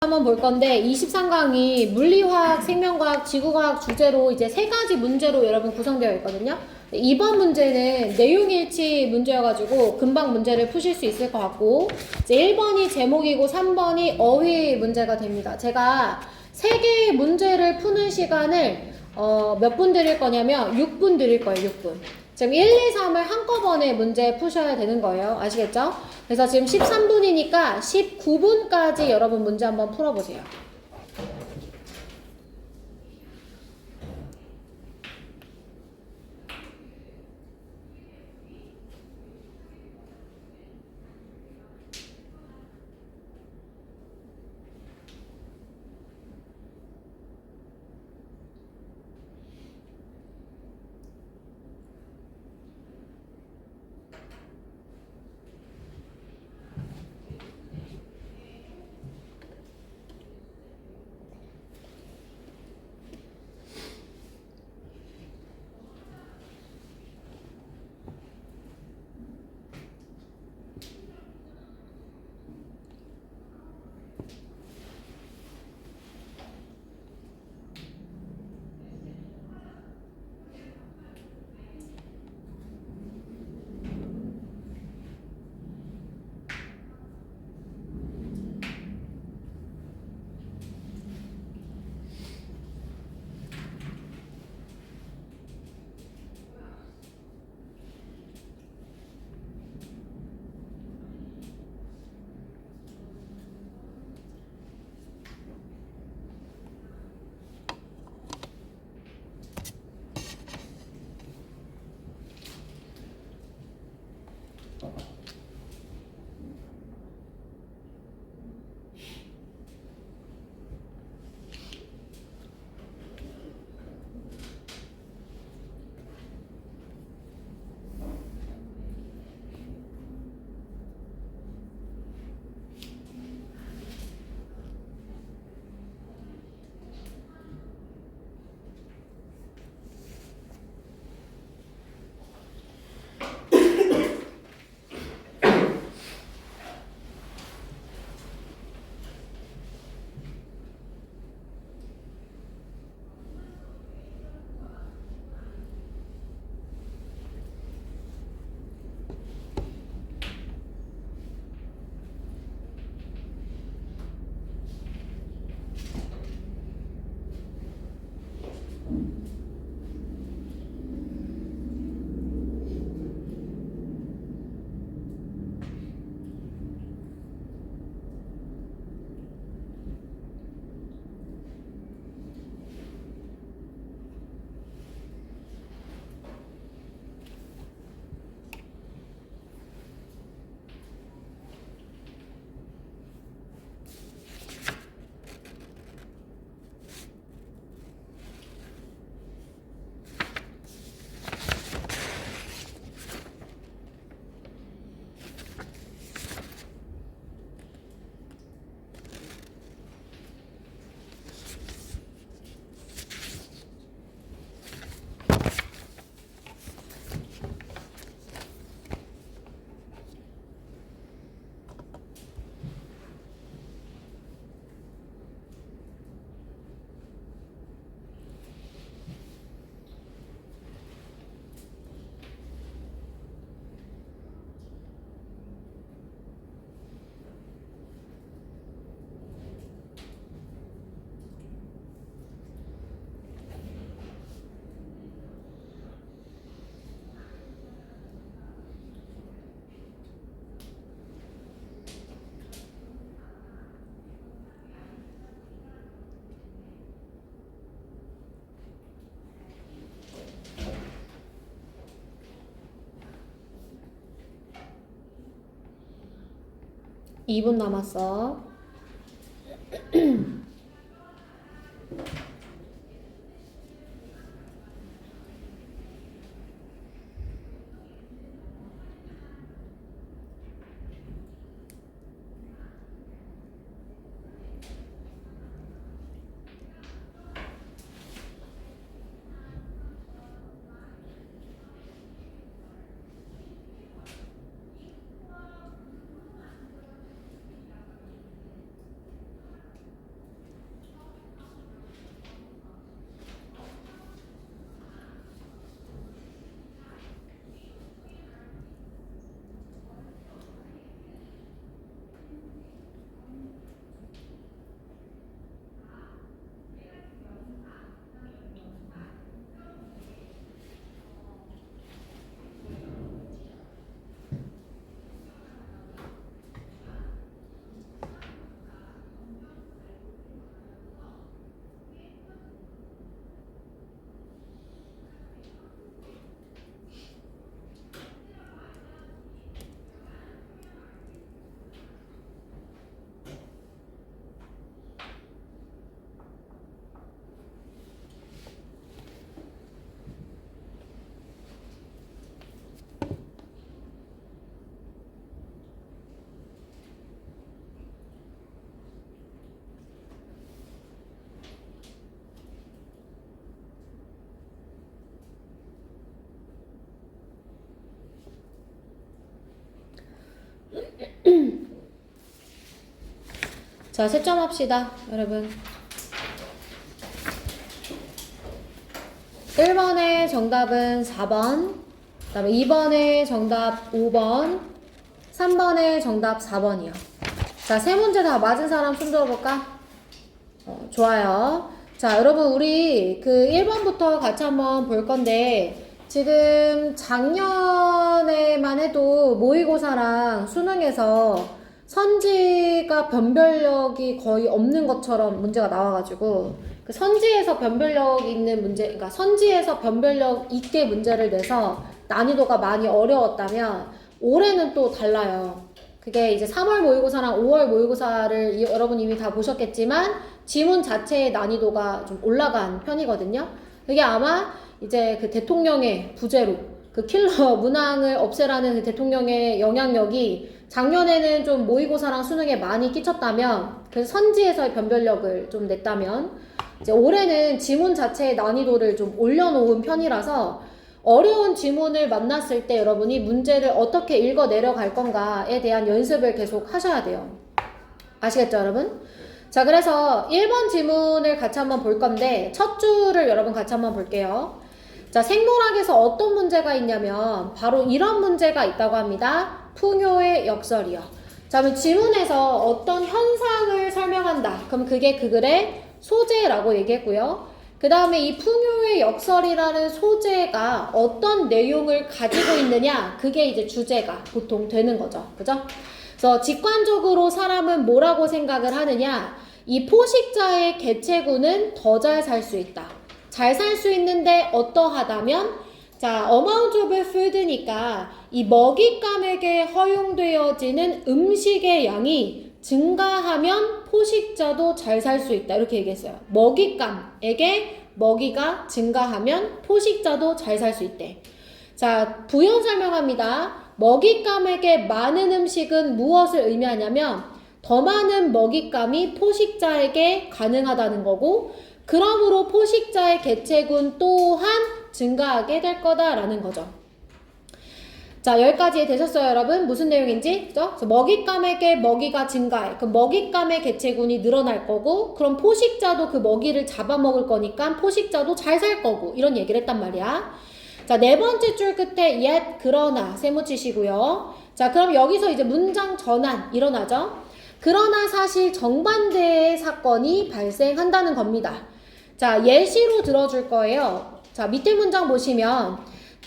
한번 볼 건데 23강이 물리화학, 생명과학, 지구과학 주제로 이제 세 가지 문제로 여러분 구성되어 있거든요. 이번 문제는 내용일치 문제여가지고 금방 문제를 푸실 수 있을 것 같고 이제 1번이 제목이고 3번이 어휘 문제가 됩니다. 제가 3개의 문제를 푸는 시간을 몇 분 드릴 거냐면 6분 드릴 거예요. 6분. 지금 1, 2, 3을 한꺼번에 문제 푸셔야 되는 거예요. 아시겠죠? 그래서 지금 13분이니까 19분까지 여러분 문제 한번 풀어보세요. 이 분 남았어. 자, 채점합시다, 여러분. 1번의 정답은 4번, 그 다음에 2번의 정답 5번, 3번의 정답 4번이요. 자, 세 문제 다 맞은 사람 손 들어볼까? 좋아요. 자, 여러분, 우리 그 1번부터 같이 한번 볼 건데, 지금 작년에만 해도 모의고사랑 수능에서 선지가 변별력이 거의 없는 것처럼 문제가 나와가지고, 그 선지에서 변별력 있는 문제, 그러니까 선지에서 변별력 있게 문제를 내서 난이도가 많이 어려웠다면, 올해는 또 달라요. 그게 이제 3월 모의고사랑 5월 모의고사를 여러분 이미 다 보셨겠지만 지문 자체의 난이도가 좀 올라간 편이거든요. 그게 아마 이제 그 대통령의 부재로 그 킬러 문항을 없애라는 그 대통령의 영향력이 작년에는 좀 모의고사랑 수능에 많이 끼쳤다면 그래서 선지에서의 변별력을 좀 냈다면 이제 올해는 지문 자체의 난이도를 좀 올려놓은 편이라서 어려운 지문을 만났을 때 여러분이 문제를 어떻게 읽어 내려갈 건가에 대한 연습을 계속 하셔야 돼요. 아시겠죠, 여러분? 자, 그래서 1번 지문을 같이 한번 볼 건데 첫 줄을 여러분 같이 한번 볼게요. 자, 생물학에서 어떤 문제가 있냐면 바로 이런 문제가 있다고 합니다. 풍요의 역설이요. 자, 그럼 지문에서 어떤 현상을 설명한다. 그럼 그게 그 글의 소재라고 얘기했고요. 그 다음에 이 풍요의 역설이라는 소재가 어떤 내용을 가지고 있느냐, 그게 이제 주제가 보통 되는 거죠. 그죠? 그래서 직관적으로 사람은 뭐라고 생각을 하느냐, 이 포식자의 개체군은 더 잘 살 수 있다. 잘 살 수 있는데 어떠하다면, 자, amount of food니까 이 먹잇감에게 허용되어지는 음식의 양이 증가하면 포식자도 잘 살 수 있다. 이렇게 얘기했어요. 먹잇감에게 먹이가 증가하면 포식자도 잘 살 수 있대. 자, 부연 설명합니다. 먹잇감에게 많은 음식은 무엇을 의미하냐면 더 많은 먹잇감이 포식자에게 가능하다는 거고, 그러므로 포식자의 개체군 또한 증가하게 될 거다라는 거죠. 자, 여기까지 되셨어요, 여러분? 무슨 내용인지? 그죠? 먹잇감에게 먹이가 증가해. 그럼 먹잇감의 개체군이 늘어날 거고, 그럼 포식자도 그 먹이를 잡아먹을 거니까 포식자도 잘 살 거고, 이런 얘기를 했단 말이야. 자, 네 번째 줄 끝에 yet, 그러나 세모 치시고요. 자, 그럼 여기서 이제 문장 전환 일어나죠? 그러나 사실 정반대의 사건이 발생한다는 겁니다. 자, 예시로 들어줄 거예요. 자, 밑에 문장 보시면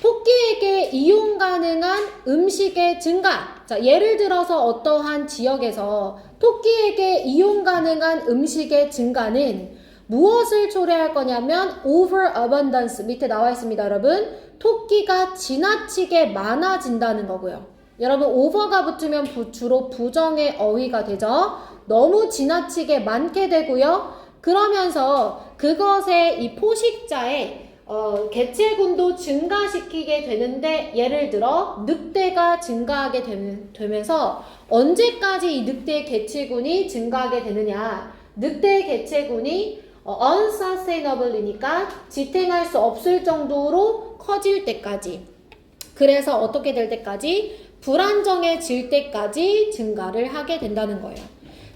토끼에게 이용 가능한 음식의 증가. 자, 예를 들어서 어떠한 지역에서 토끼에게 이용 가능한 음식의 증가는 무엇을 초래할 거냐면 overabundance, 밑에 나와 있습니다, 여러분. 토끼가 지나치게 많아진다는 거고요. 여러분, over가 붙으면 주로 부정의 어휘가 되죠. 너무 지나치게 많게 되고요. 그러면서 그것에 이 포식자의 개체군도 증가시키게 되는데, 예를 들어 늑대가 증가하게 되면서 언제까지 이 늑대의 개체군이 증가하게 되느냐, 늑대의 개체군이 unsustainable이니까 지탱할 수 없을 정도로 커질 때까지, 그래서 어떻게 될 때까지, 불안정해질 때까지 증가를 하게 된다는 거예요.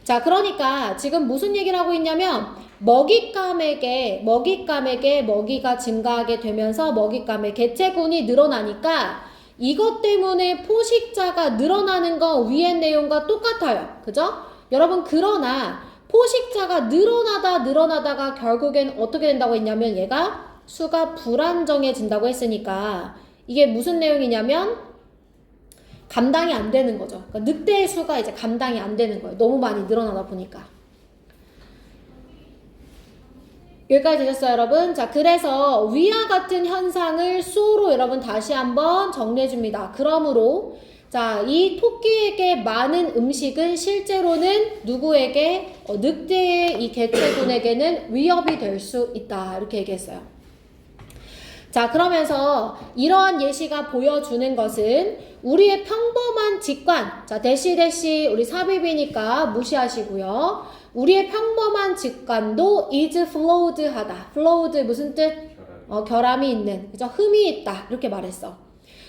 자, 그러니까 지금 무슨 얘기를 하고 있냐면 먹잇감에게 먹이가 증가하게 되면서 먹잇감의 개체군이 늘어나니까 이것 때문에 포식자가 늘어나는 거 위의 내용과 똑같아요. 그죠? 여러분, 그러나 포식자가 늘어나다가 결국엔 어떻게 된다고 했냐면 얘가 수가 불안정해진다고 했으니까 이게 무슨 내용이냐면 감당이 안 되는 거죠. 그러니까 늑대의 수가 이제 감당이 안 되는 거예요. 너무 많이 늘어나다 보니까. 여기까지 되셨어요, 여러분? 자, 그래서 위와 같은 현상을 수로 여러분 다시 한번 정리해줍니다. 그러므로 자, 이 토끼에게 많은 음식은 실제로는 누구에게? 늑대의 이 개체군에게는 위협이 될 수 있다. 이렇게 얘기했어요. 자, 그러면서 이러한 예시가 보여주는 것은 우리의 평범한 직관, 자, 대시 우리 삽입이니까 무시하시고요. 우리의 평범한 직관도 is flawed 하다. flawed 무슨 뜻? 결함이 있는, 그죠? 흠이 있다. 이렇게 말했어.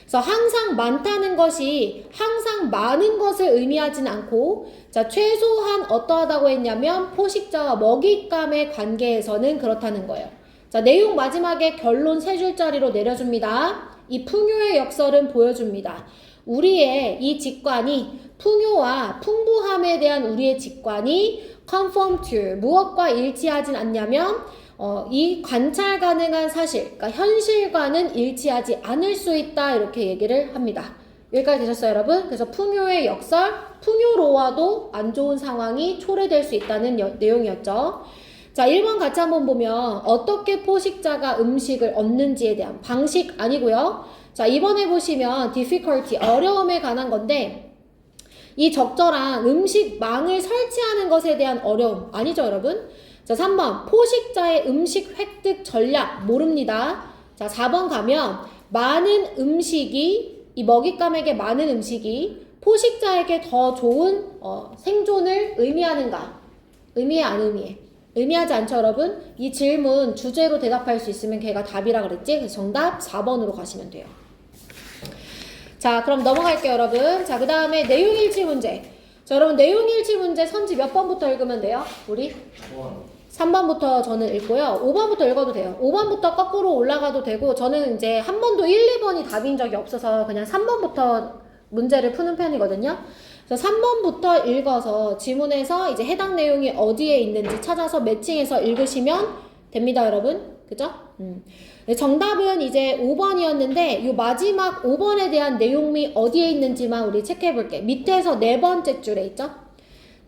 그래서 항상 많다는 것이 항상 많은 것을 의미하진 않고, 자, 최소한 어떠하다고 했냐면 포식자와 먹잇감의 관계에서는 그렇다는 거예요. 자, 내용 마지막에 결론 세 줄짜리로 내려줍니다. 이 풍요의 역설은 보여줍니다. 우리의 이 직관이, 풍요와 풍부함에 대한 우리의 직관이 conform to, 무엇과 일치하진 않냐면 이 관찰 가능한 사실, 그러니까 현실과는 일치하지 않을 수 있다, 이렇게 얘기를 합니다. 여기까지 되셨어요, 여러분? 그래서 풍요의 역설, 풍요로워도 안 좋은 상황이 초래될 수 있다는 내용이었죠. 자, 1번 같이 한번 보면 어떻게 포식자가 음식을 얻는지에 대한 방식 아니고요. 자, 이번에 보시면 difficulty, 어려움에 관한 건데, 이 적절한 음식망을 설치하는 것에 대한 어려움 아니죠, 여러분? 자, 3번 포식자의 음식 획득 전략 모릅니다. 자, 4번 가면 많은 음식이, 이 먹잇감에게 많은 음식이 포식자에게 더 좋은 생존을 의미하는가? 의미해, 안 의미해? 의미하지 않죠, 여러분? 이 질문 주제로 대답할 수 있으면 걔가 답이라 그랬지? 그래서 정답 4번으로 가시면 돼요. 자, 그럼 넘어갈게요, 여러분. 자, 그 다음에 내용일치 문제. 자, 여러분, 내용일치 문제 선지 몇 번부터 읽으면 돼요? 우리? 3번부터 저는 읽고요. 5번부터 읽어도 돼요. 5번부터 거꾸로 올라가도 되고, 저는 이제 한 번도 1, 2번이 답인 적이 없어서 그냥 3번부터 문제를 푸는 편이거든요. 그래서 3번부터 읽어서 지문에서 이제 해당 내용이 어디에 있는지 찾아서 매칭해서 읽으시면 됩니다, 여러분. 그죠? 정답은 이제 5번이었는데 이 마지막 5번에 대한 내용이 어디에 있는지만 우리 체크해 볼게. 밑에서 네 번째 줄에 있죠?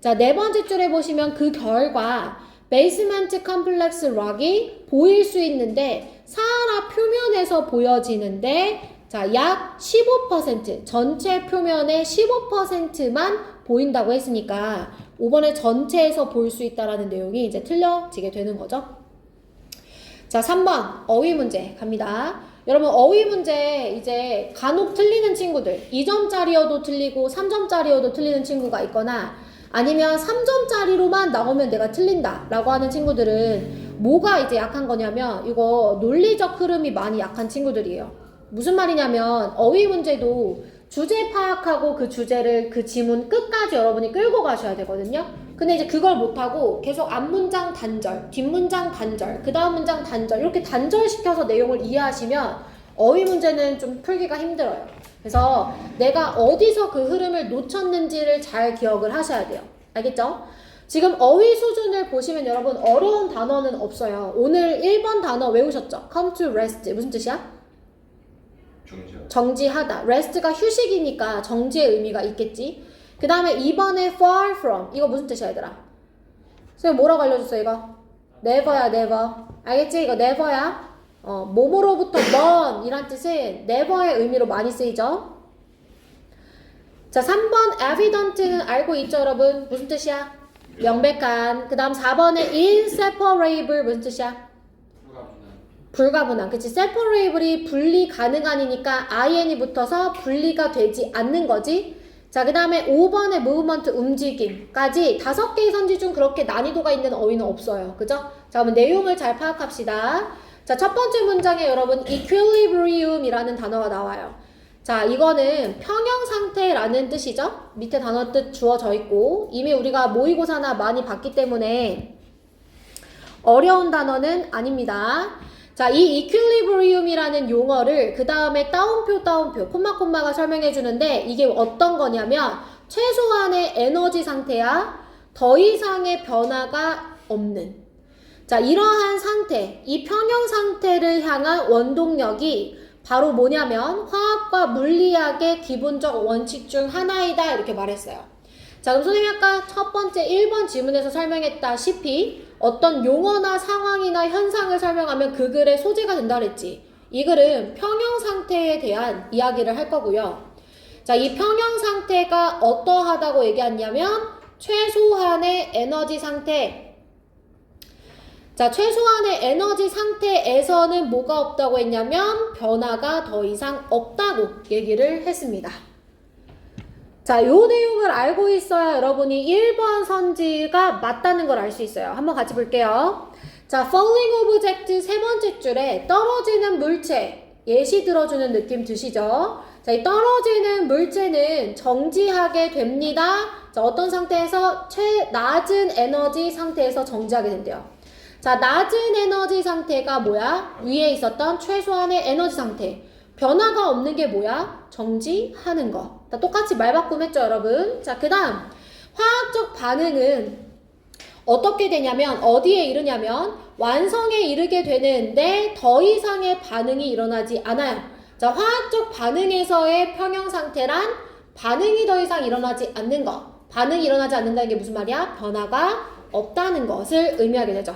자, 네 번째 줄에 보시면 그 결과 베이스먼트 컴플렉스 락이 보일 수 있는데 사하라 표면에서 보여지는데, 자, 약 15%, 전체 표면의 15%만 보인다고 했으니까 5번에 전체에서 볼 수 있다라는 내용이 이제 틀려지게 되는 거죠. 자, 3번 어휘 문제 갑니다. 여러분, 어휘 문제 이제 간혹 틀리는 친구들, 2점짜리여도 틀리고 3점짜리여도 틀리는 친구가 있거나, 아니면 3점짜리로만 나오면 내가 틀린다 라고 하는 친구들은 뭐가 이제 약한 거냐면, 이거 논리적 흐름이 많이 약한 친구들이에요. 무슨 말이냐면 어휘 문제도 주제 파악하고 그 주제를, 그 지문 끝까지 여러분이 끌고 가셔야 되거든요. 근데 이제 그걸 못하고 계속 앞문장 단절, 뒷문장 단절, 그 다음 문장 단절, 이렇게 단절시켜서 내용을 이해하시면 어휘 문제는 좀 풀기가 힘들어요. 그래서 내가 어디서 그 흐름을 놓쳤는지를 잘 기억을 하셔야 돼요. 알겠죠? 지금 어휘 수준을 보시면 여러분 어려운 단어는 없어요. 오늘 1번 단어 외우셨죠? come to rest. 무슨 뜻이야? 정지하다. rest가 휴식이니까 정지의 의미가 있겠지. 그 다음에 2번에 far from. 이거 무슨 뜻이야, 얘들아? 선생님 뭐라고 알려줬어, 이거? never야, never. 알겠지? 이거 never야. 뭐뭐로부터 먼 이란 뜻은 never의 의미로 많이 쓰이죠. 자, 3번 evident는 알고 있죠, 여러분? 무슨 뜻이야? 명백한. 그 다음 4번에 inseparable 무슨 뜻이야? 불가분한. 그치? separable이 분리 가능한이니까 in이 붙어서 분리가 되지 않는 거지. 자, 그 다음에 5번의 movement, 움직임까지 5개의 선지 중 그렇게 난이도가 있는 어휘는 없어요. 그죠? 자, 그러면 내용을 잘 파악합시다. 자, 첫 번째 문장에 여러분 equilibrium이라는 단어가 나와요. 자, 이거는 평형 상태라는 뜻이죠. 밑에 단어 뜻 주어져 있고 이미 우리가 모의고사나 많이 봤기 때문에 어려운 단어는 아닙니다. 자, 이 equilibrium이라는 용어를 그 다음에 따옴표, 콤마가 설명해 주는데 이게 어떤 거냐면 최소한의 에너지 상태야 더 이상의 변화가 없는. 자, 이러한 상태, 이 평형 상태를 향한 원동력이 바로 뭐냐면 화학과 물리학의 기본적 원칙 중 하나이다, 이렇게 말했어요. 자, 그럼 선생님이 아까 첫 번째 1번 지문에서 설명했다시피 어떤 용어나 상황이나 현상을 설명하면 그 글의 소재가 된다 그랬지. 이 글은 평형 상태에 대한 이야기를 할 거고요. 자, 이 평형 상태가 어떠하다고 얘기했냐면 최소한의 에너지 상태. 자, 최소한의 에너지 상태에서는 뭐가 없다고 했냐면 변화가 더 이상 없다고 얘기를 했습니다. 자, 요 내용을 알고 있어야 여러분이 1번 선지가 맞다는 걸 알 수 있어요. 한번 같이 볼게요. 자, falling object 세 번째 줄에 떨어지는 물체, 예시 들어주는 느낌 드시죠? 자, 이 떨어지는 물체는 정지하게 됩니다. 자, 어떤 상태에서? 낮은 에너지 상태에서 정지하게 된대요. 자, 낮은 에너지 상태가 뭐야? 위에 있었던 최소한의 에너지 상태. 변화가 없는 게 뭐야? 정지하는 거. 자, 똑같이 말 바꿈했죠, 여러분? 자, 그 다음. 화학적 반응은 어떻게 되냐면, 어디에 이르냐면, 완성에 이르게 되는데 더 이상의 반응이 일어나지 않아요. 자, 화학적 반응에서의 평형 상태란 반응이 더 이상 일어나지 않는 거. 반응이 일어나지 않는다는 게 무슨 말이야? 변화가 없다는 것을 의미하게 되죠.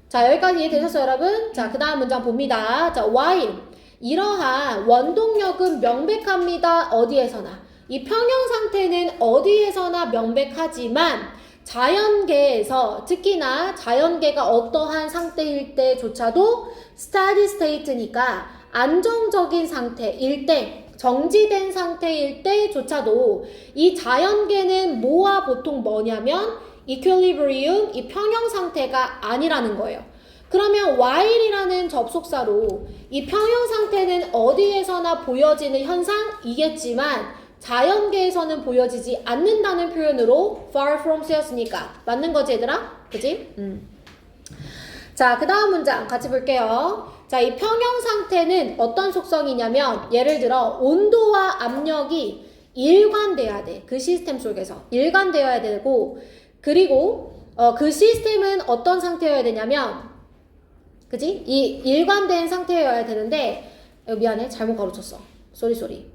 자, 여기까지 이해되셨어요, 여러분? 자, 그 다음 문장 봅니다. 자, while 이러한 원동력은 명백합니다. 어디에서나. 이 평형 상태는 어디에서나 명백하지만 자연계에서, 특히나 자연계가 어떠한 상태일 때조차도 steady state니까 안정적인 상태일 때, 정지된 상태일 때조차도 이 자연계는 뭐와 보통 뭐냐면 equilibrium, 이 평형 상태가 아니라는 거예요. 그러면 while이라는 접속사로 이 평형 상태는 어디에서나 보여지는 현상이겠지만 자연계에서는 보여지지 않는다는 표현으로 far from 쓰였으니까 맞는 거지, 얘들아? 그지? 자, 그 다음 문장 같이 볼게요. 자, 이 평형 상태는 어떤 속성이냐면 예를 들어 온도와 압력이 일관돼야 돼. 그 시스템 속에서 일관되어야 되고, 그리고 그 시스템은 어떤 상태여야 되냐면, 그지? 이 일관된 상태여야 되는데, 미안해, 잘못 가르쳤어. 쏘리.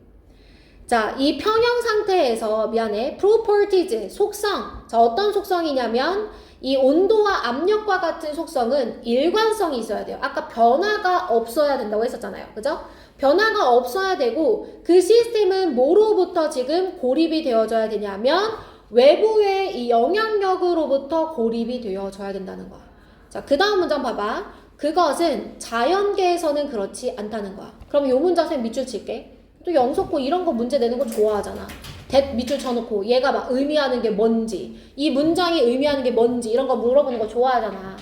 자, 이 평형 상태에서, 미안해, properties, 속성. 자, 어떤 속성이냐면 이 온도와 압력과 같은 속성은 일관성이 있어야 돼요. 아까 변화가 없어야 된다고 했었잖아요. 그죠? 변화가 없어야 되고, 그 시스템은 뭐로부터 지금 고립이 되어져야 되냐면 외부의 이 영향력으로부터 고립이 되어져야 된다는 거야. 자, 그 다음 문장 봐봐. 그것은 자연계에서는 그렇지 않다는 거야. 그럼 이 문장 쌤 밑줄 칠게. 또 영석고 이런 거 문제 내는 거 좋아하잖아. 밑줄 쳐놓고 얘가 막 의미하는 게 뭔지, 이 문장이 의미하는 게 뭔지 이런 거 물어보는 거 좋아하잖아.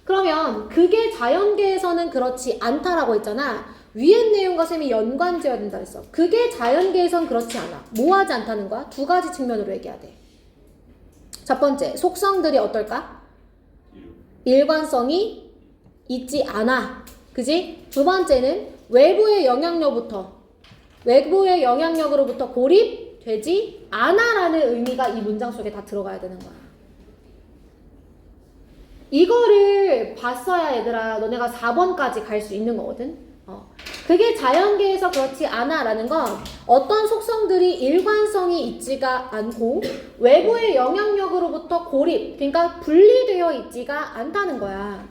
그러면 그게 자연계에서는 그렇지 않다라고 했잖아. 위의 내용과 쌤이 연관지어야 된다 했어. 그게 자연계에선 그렇지 않아. 뭐 하지 않다는 거야? 두 가지 측면으로 얘기해야 돼. 첫 번째, 속성들이 어떨까? 일관성이 있지 않아. 그지? 두 번째는 외부의 영향력으로부터 고립되지 않아라는 의미가 이 문장 속에 다 들어가야 되는 거야. 이거를 봤어야 얘들아 너네가 4번까지 갈 수 있는 거거든. 그게 자연계에서 그렇지 않아라는 건 어떤 속성들이 일관성이 있지가 않고 외부의 영향력으로부터 고립, 그러니까 분리되어 있지가 않다는 거야.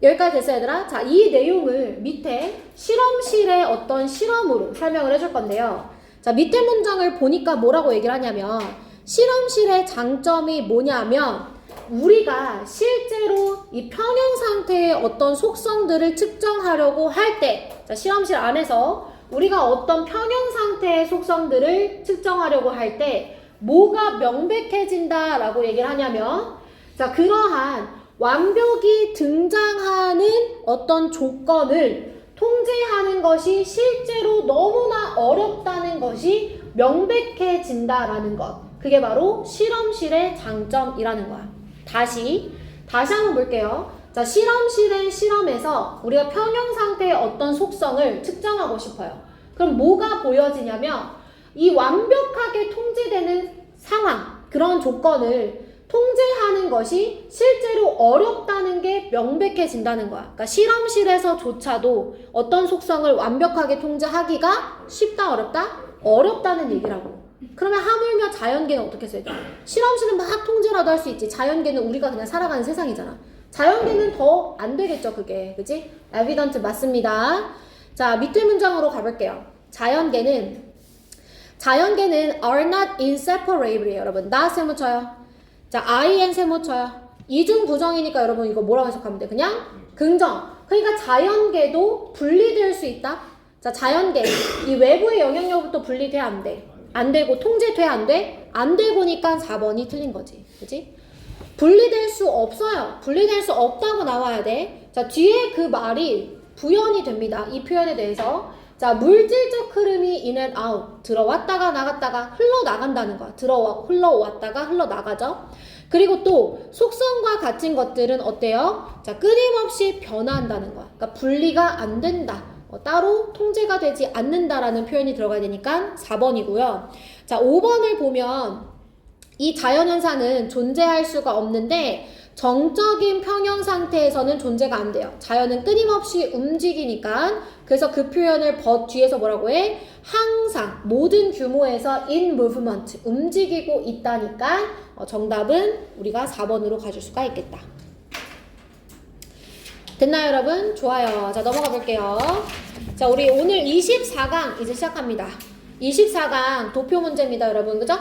여기까지 됐어요, 얘들아? 자, 이 내용을 밑에 실험실의 어떤 실험으로 설명을 해줄 건데요. 자, 밑에 문장을 보니까 뭐라고 얘기를 하냐면 실험실의 장점이 뭐냐면 우리가 실제로 이 평형 상태의 어떤 속성들을 측정하려고 할 때, 자, 실험실 안에서 우리가 어떤 평형 상태의 속성들을 측정하려고 할 때 뭐가 명백해진다라고 얘기를 하냐면, 자, 그러한 완벽히 등장하는 어떤 조건을 통제하는 것이 실제로 너무나 어렵다는 것이 명백해진다라는 것. 그게 바로 실험실의 장점이라는 거야. 다시 한번 볼게요. 자, 실험실의 실험에서 우리가 평형 상태의 어떤 속성을 측정하고 싶어요. 그럼 뭐가 보여지냐면 이 완벽하게 통제되는 상황, 그런 조건을 통제하는 것이 실제로 어렵다는 게 명백해진다는 거야. 그러니까 실험실에서조차도 어떤 속성을 완벽하게 통제하기가 쉽다, 어렵다? 어렵다는 얘기라고. 그러면 하물며 자연계는 어떻게 써야 돼? 실험실은 막 통제라도 할 수 있지. 자연계는 우리가 그냥 살아가는 세상이잖아. 자연계는 더 안 되겠죠, 그게. 그치? evident 맞습니다. 자, 밑에 문장으로 가볼게요. 자연계는 are not inseparable이에요, 여러분. not 세모 쳐요. 자, IN 세모 쳐요. 이중 부정이니까 여러분 이거 뭐라고 해석하면 돼? 그냥 긍정. 그러니까 자연계도 분리될 수 있다. 자, 자연계. 이 외부의 영향력부터 분리돼, 안 돼? 안 되고 통제돼, 안 돼? 안 되고니까 4번이 틀린 거지. 그치? 분리될 수 없어요. 분리될 수 없다고 나와야 돼. 자, 뒤에 그 말이 부연이 됩니다. 이 표현에 대해서. 자, 물질적 흐름이 in and out. 들어왔다가 나갔다가 흘러나간다는 거야. 흘러왔다가 흘러나가죠. 그리고 또 속성과 같은 것들은 어때요? 자, 끊임없이 변화한다는 거야. 그러니까 분리가 안 된다. 따로 통제가 되지 않는다라는 표현이 들어가야 되니까 4번이고요. 자, 5번을 보면 이 자연현상은 존재할 수가 없는데 정적인 평형 상태에서는 존재가 안 돼요. 자연은 끊임없이 움직이니까. 그래서 그 표현을 뒤에서 뭐라고 해? 항상 모든 규모에서 in movement 움직이고 있다니까 정답은 우리가 4번으로 가줄 수가 있겠다. 됐나요, 여러분? 좋아요. 자, 넘어가 볼게요. 자, 우리 오늘 24강 이제 시작합니다. 24강 도표 문제입니다, 여러분. 그죠?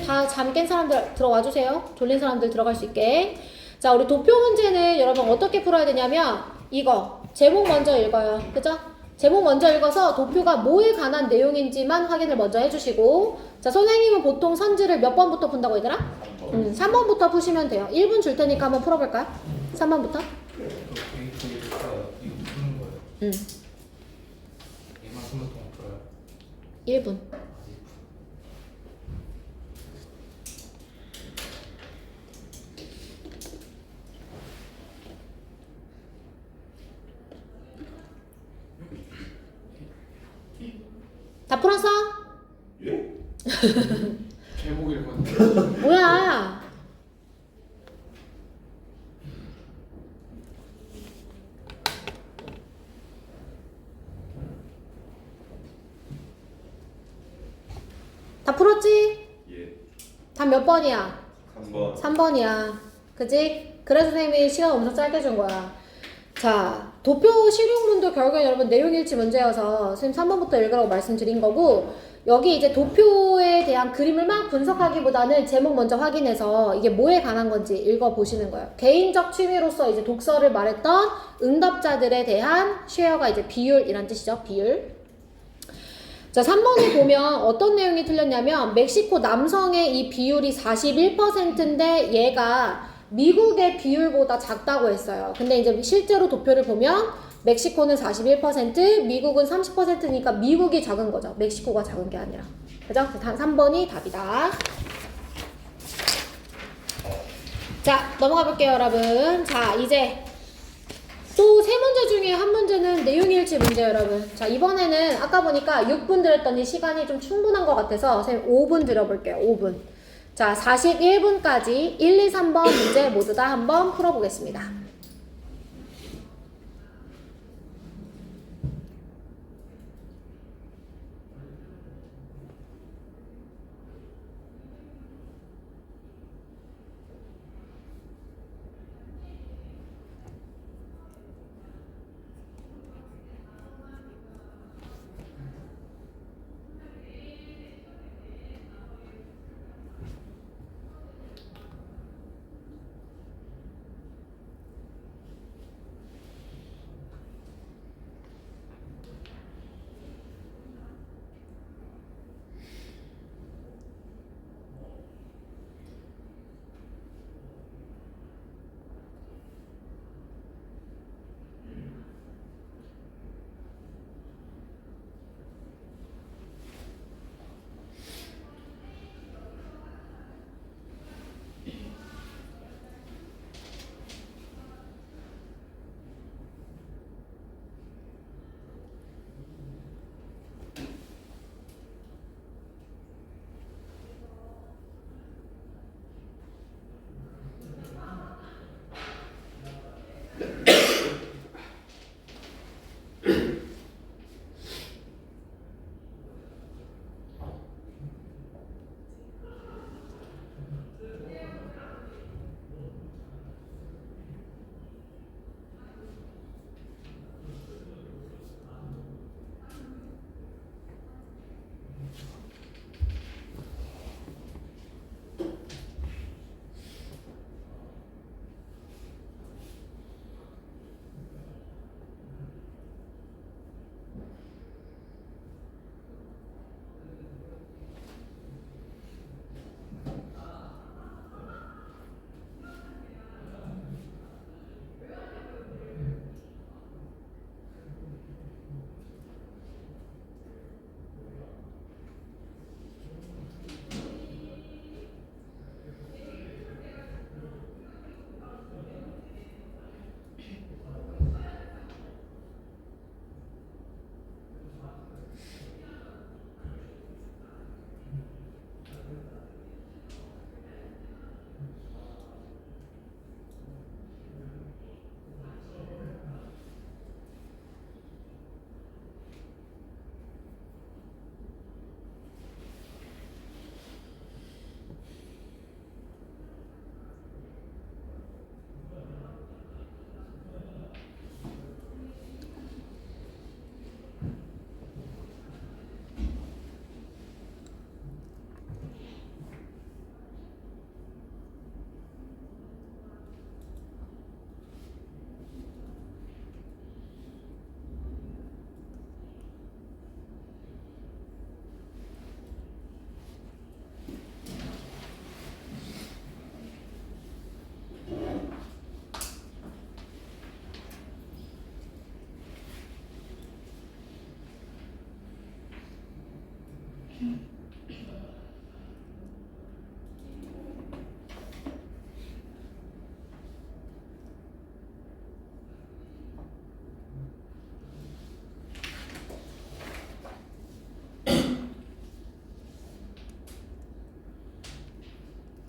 다 잠 깬 사람들 들어와 주세요. 졸린 사람들 들어갈 수 있게. 자, 우리 도표 문제는 여러분 어떻게 풀어야 되냐면 이거 제목 먼저 읽어요. 그죠? 제목 먼저 읽어서 도표가 뭐에 관한 내용인지만 확인을 먼저 해주시고, 자, 선생님은 보통 선지를 몇 번부터 푼다고 얘들아? 3번부터 푸시면 돼요. 1분 줄 테니까 한번 풀어볼까요? 3번부터. 응. 1분. 다 풀었어? 예? 제목 읽었는데. 뭐야? 다 풀었지? 예. 답 몇 번이야? 3번. 3번이야. 그지? 그래서 선생님이 시간 엄청 짧게 준 거야. 자, 도표 실용문도 결국에 여러분 내용일치 문제여서 선생님 3번부터 읽으라고 말씀드린 거고, 여기 이제 도표에 대한 그림을 막 분석하기보다는 제목 먼저 확인해서 이게 뭐에 관한 건지 읽어보시는 거예요. 개인적 취미로서 이제 독서를 말했던 응답자들에 대한 쉐어가 이제 비율이란 뜻이죠. 비율. 자, 3번에 보면 어떤 내용이 틀렸냐면 멕시코 남성의 이 비율이 41%인데 얘가 미국의 비율보다 작다고 했어요. 근데 이제 실제로 도표를 보면 멕시코는 41%, 미국은 30%니까 미국이 작은 거죠. 멕시코가 작은 게 아니라. 그죠? 3번이 답이다. 자, 넘어가 볼게요, 여러분. 자, 이제 또 세 문제 중에 한 문제는 내용일치 문제, 여러분. 자, 이번에는 아까 보니까 6분 드렸더니 시간이 좀 충분한 것 같아서 선생님 5분 드려볼게요. 5분. 자, 41분까지 1, 2, 3번 문제 모두 다 한번 풀어보겠습니다.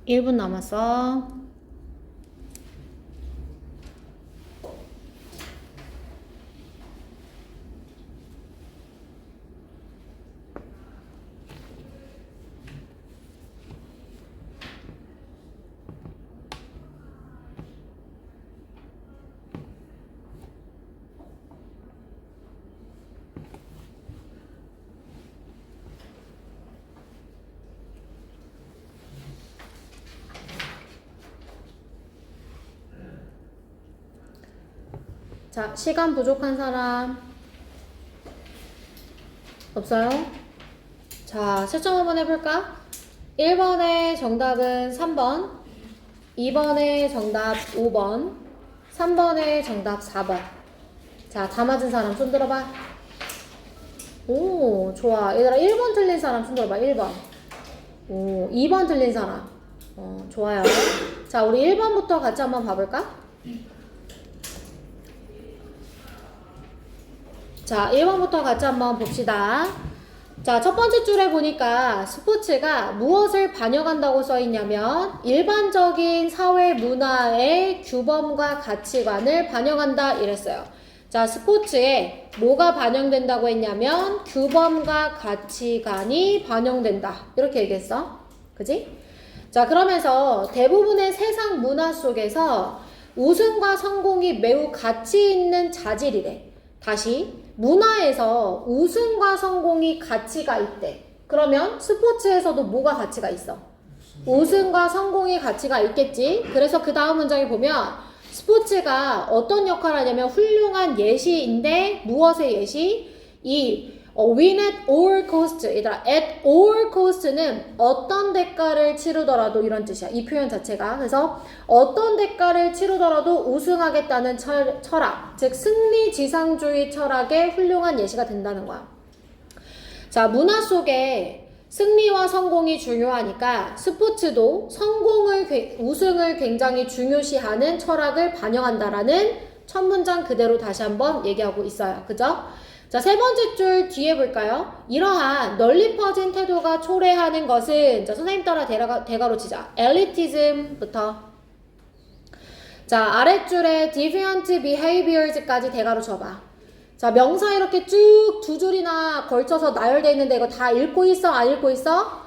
1분 남았어. 자, 시간 부족한 사람 없어요? 자, 채점 한번 해볼까? 1번의 정답은 3번, 2번의 정답 5번, 3번의 정답 4번. 자, 다 맞은 사람 손 들어봐. 오, 좋아. 얘들아, 1번 틀린 사람 손 들어봐. 1번. 오, 2번 틀린 사람. 좋아요. 자, 우리 1번부터 같이 한번 봐볼까? 자, 1번부터 같이 한번 봅시다. 자, 첫 번째 줄에 보니까 스포츠가 무엇을 반영한다고 써있냐면 일반적인 사회 문화의 규범과 가치관을 반영한다 이랬어요. 자, 스포츠에 뭐가 반영된다고 했냐면 규범과 가치관이 반영된다. 이렇게 얘기했어. 그지? 자, 그러면서 대부분의 세상 문화 속에서 우승과 성공이 매우 가치 있는 자질이래. 다시 문화에서 우승과 성공이 가치가 있대. 그러면 스포츠에서도 뭐가 가치가 있어? 우승과 성공이 가치가 있겠지. 그래서 그 다음 문장에 보면 스포츠가 어떤 역할을 하냐면 훌륭한 예시인데 무엇의 예시? win at all cost. 얘들아, at all cost는 어떤 대가를 치르더라도 이런 뜻이야. 이 표현 자체가. 그래서 어떤 대가를 치르더라도 우승하겠다는 철학, 즉 승리지상주의 철학의 훌륭한 예시가 된다는 거야. 자, 문화 속에 승리와 성공이 중요하니까 스포츠도 우승을 굉장히 중요시하는 철학을 반영한다라는 첫 문장 그대로 다시 한번 얘기하고 있어요. 그죠? 자, 세 번째 줄 뒤에 볼까요? 이러한 널리 퍼진 태도가 초래하는 것은, 자, 선생님 따라 대가로 치자. 엘리티즘부터. 자, 아랫줄에 deviant behaviors까지 대가로 쳐봐. 자, 명사 이렇게 쭉 두 줄이나 걸쳐서 나열되어 있는데 이거 다 읽고 있어? 안 읽고 있어?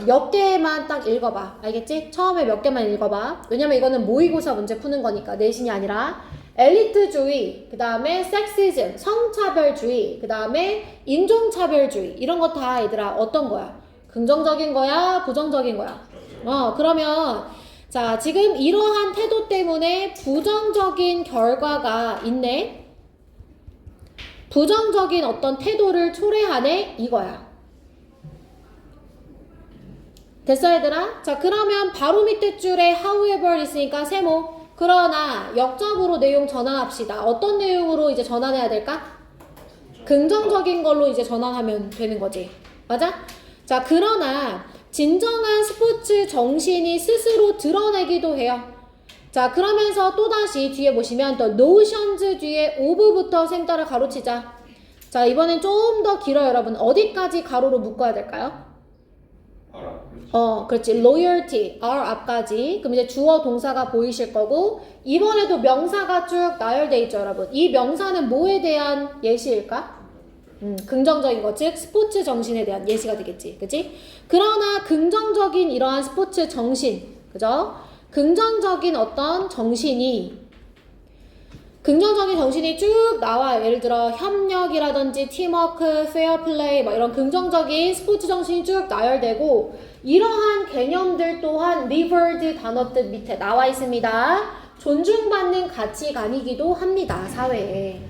몇 개만 딱 읽어봐. 알겠지? 처음에 몇 개만 읽어봐. 왜냐면 이거는 모의고사 문제 푸는 거니까 내신이 아니라. 엘리트주의, 그 다음에 섹시즘, 성차별주의, 그 다음에 인종차별주의. 이런 거 다 얘들아 어떤 거야? 긍정적인 거야? 부정적인 거야? 그러면 자, 지금 이러한 태도 때문에 부정적인 결과가 있네. 부정적인 어떤 태도를 초래하네 이거야. 됐어 얘들아? 자, 그러면 바로 밑에 줄에 however 있으니까 세모. 그러나 역접으로 내용 전환합시다. 어떤 내용으로 이제 전환해야 될까? 긍정적인 걸로 이제 전환하면 되는 거지. 맞아? 자, 그러나 진정한 스포츠 정신이 스스로 드러내기도 해요. 자, 그러면서 또다시 뒤에 보시면 또 notions 뒤에 of부터 생 따라 가로치자. 자, 이번엔 좀 더 길어요, 여러분. 어디까지 가로로 묶어야 될까요? 그렇지. loyalty, R 앞까지. 그럼 이제 주어 동사가 보이실 거고, 이번에도 명사가 쭉 나열돼 있죠, 여러분. 이 명사는 뭐에 대한 예시일까? 긍정적인 것, 즉 스포츠 정신에 대한 예시가 되겠지, 그치? 그러나 긍정적인 이러한 스포츠 정신, 그죠? 긍정적인 어떤 정신이 쭉 나와요. 예를 들어 협력이라든지 팀워크, 페어플레이 막 이런 긍정적인 스포츠 정신이 쭉 나열되고, 이러한 개념들 또한 리버드 단어 뜻 밑에 나와 있습니다. 존중받는 가치관이기도 합니다, 사회에.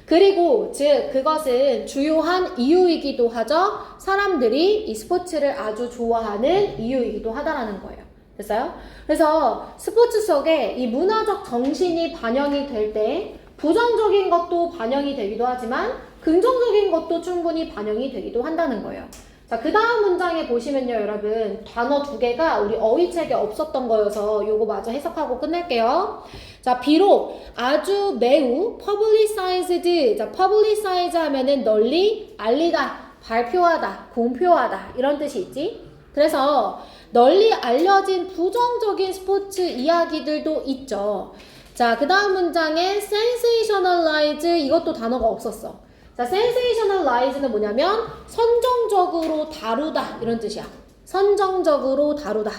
그리고 즉 그것은 주요한 이유이기도 하죠. 사람들이 이 스포츠를 아주 좋아하는 이유이기도 하다라는 거예요. 됐어요? 그래서 스포츠 속에 이 문화적 정신이 반영이 될 때 부정적인 것도 반영이 되기도 하지만 긍정적인 것도 충분히 반영이 되기도 한다는 거예요. 자, 그 다음 문장에 보시면요, 여러분. 단어 두 개가 우리 어휘책에 없었던 거여서 요거 마저 해석하고 끝낼게요. 자, 비록 아주 매우 publicized. 자, publicize 하면은 널리 알리다, 발표하다, 공표하다 이런 뜻이 있지. 그래서 널리 알려진 부정적인 스포츠 이야기들도 있죠. 자, 그 다음 문장에 sensationalize 이것도 단어가 없었어. 자, sensationalize는 뭐냐면 선정적으로 다루다 이런 뜻이야. 선정적으로 다루다.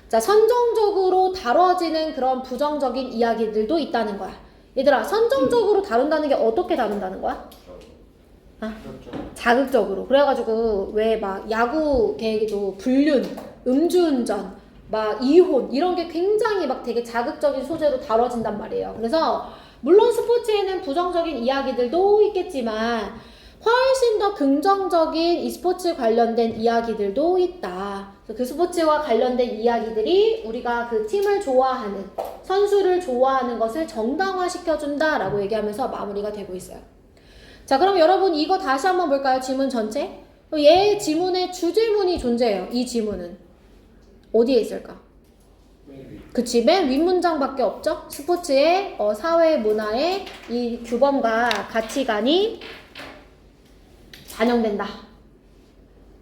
자, 선정적으로 다뤄지는 그런 부정적인 이야기들도 있다는 거야. 얘들아, 선정적으로 다룬다는 게 어떻게 다룬다는 거야? 자극적으로. 그래가지고 왜 막 야구 계획에도 불륜, 음주운전, 막 이혼 이런 게 굉장히 막 되게 자극적인 소재로 다뤄진단 말이에요. 그래서 물론 스포츠에는 부정적인 이야기들도 있겠지만 훨씬 더 긍정적인 이 스포츠 관련된 이야기들도 있다. 그 스포츠와 관련된 이야기들이 우리가 그 팀을 좋아하는, 선수를 좋아하는 것을 정당화시켜준다라고 얘기하면서 마무리가 되고 있어요. 자, 그럼 여러분 이거 다시 한번 볼까요? 지문 전체. 얘 지문에 주제문이 존재해요. 이 지문은 어디에 있을까? 그치, 맨 윗문장밖에 없죠? 스포츠의 사회 문화의 이 규범과 가치관이 반영된다.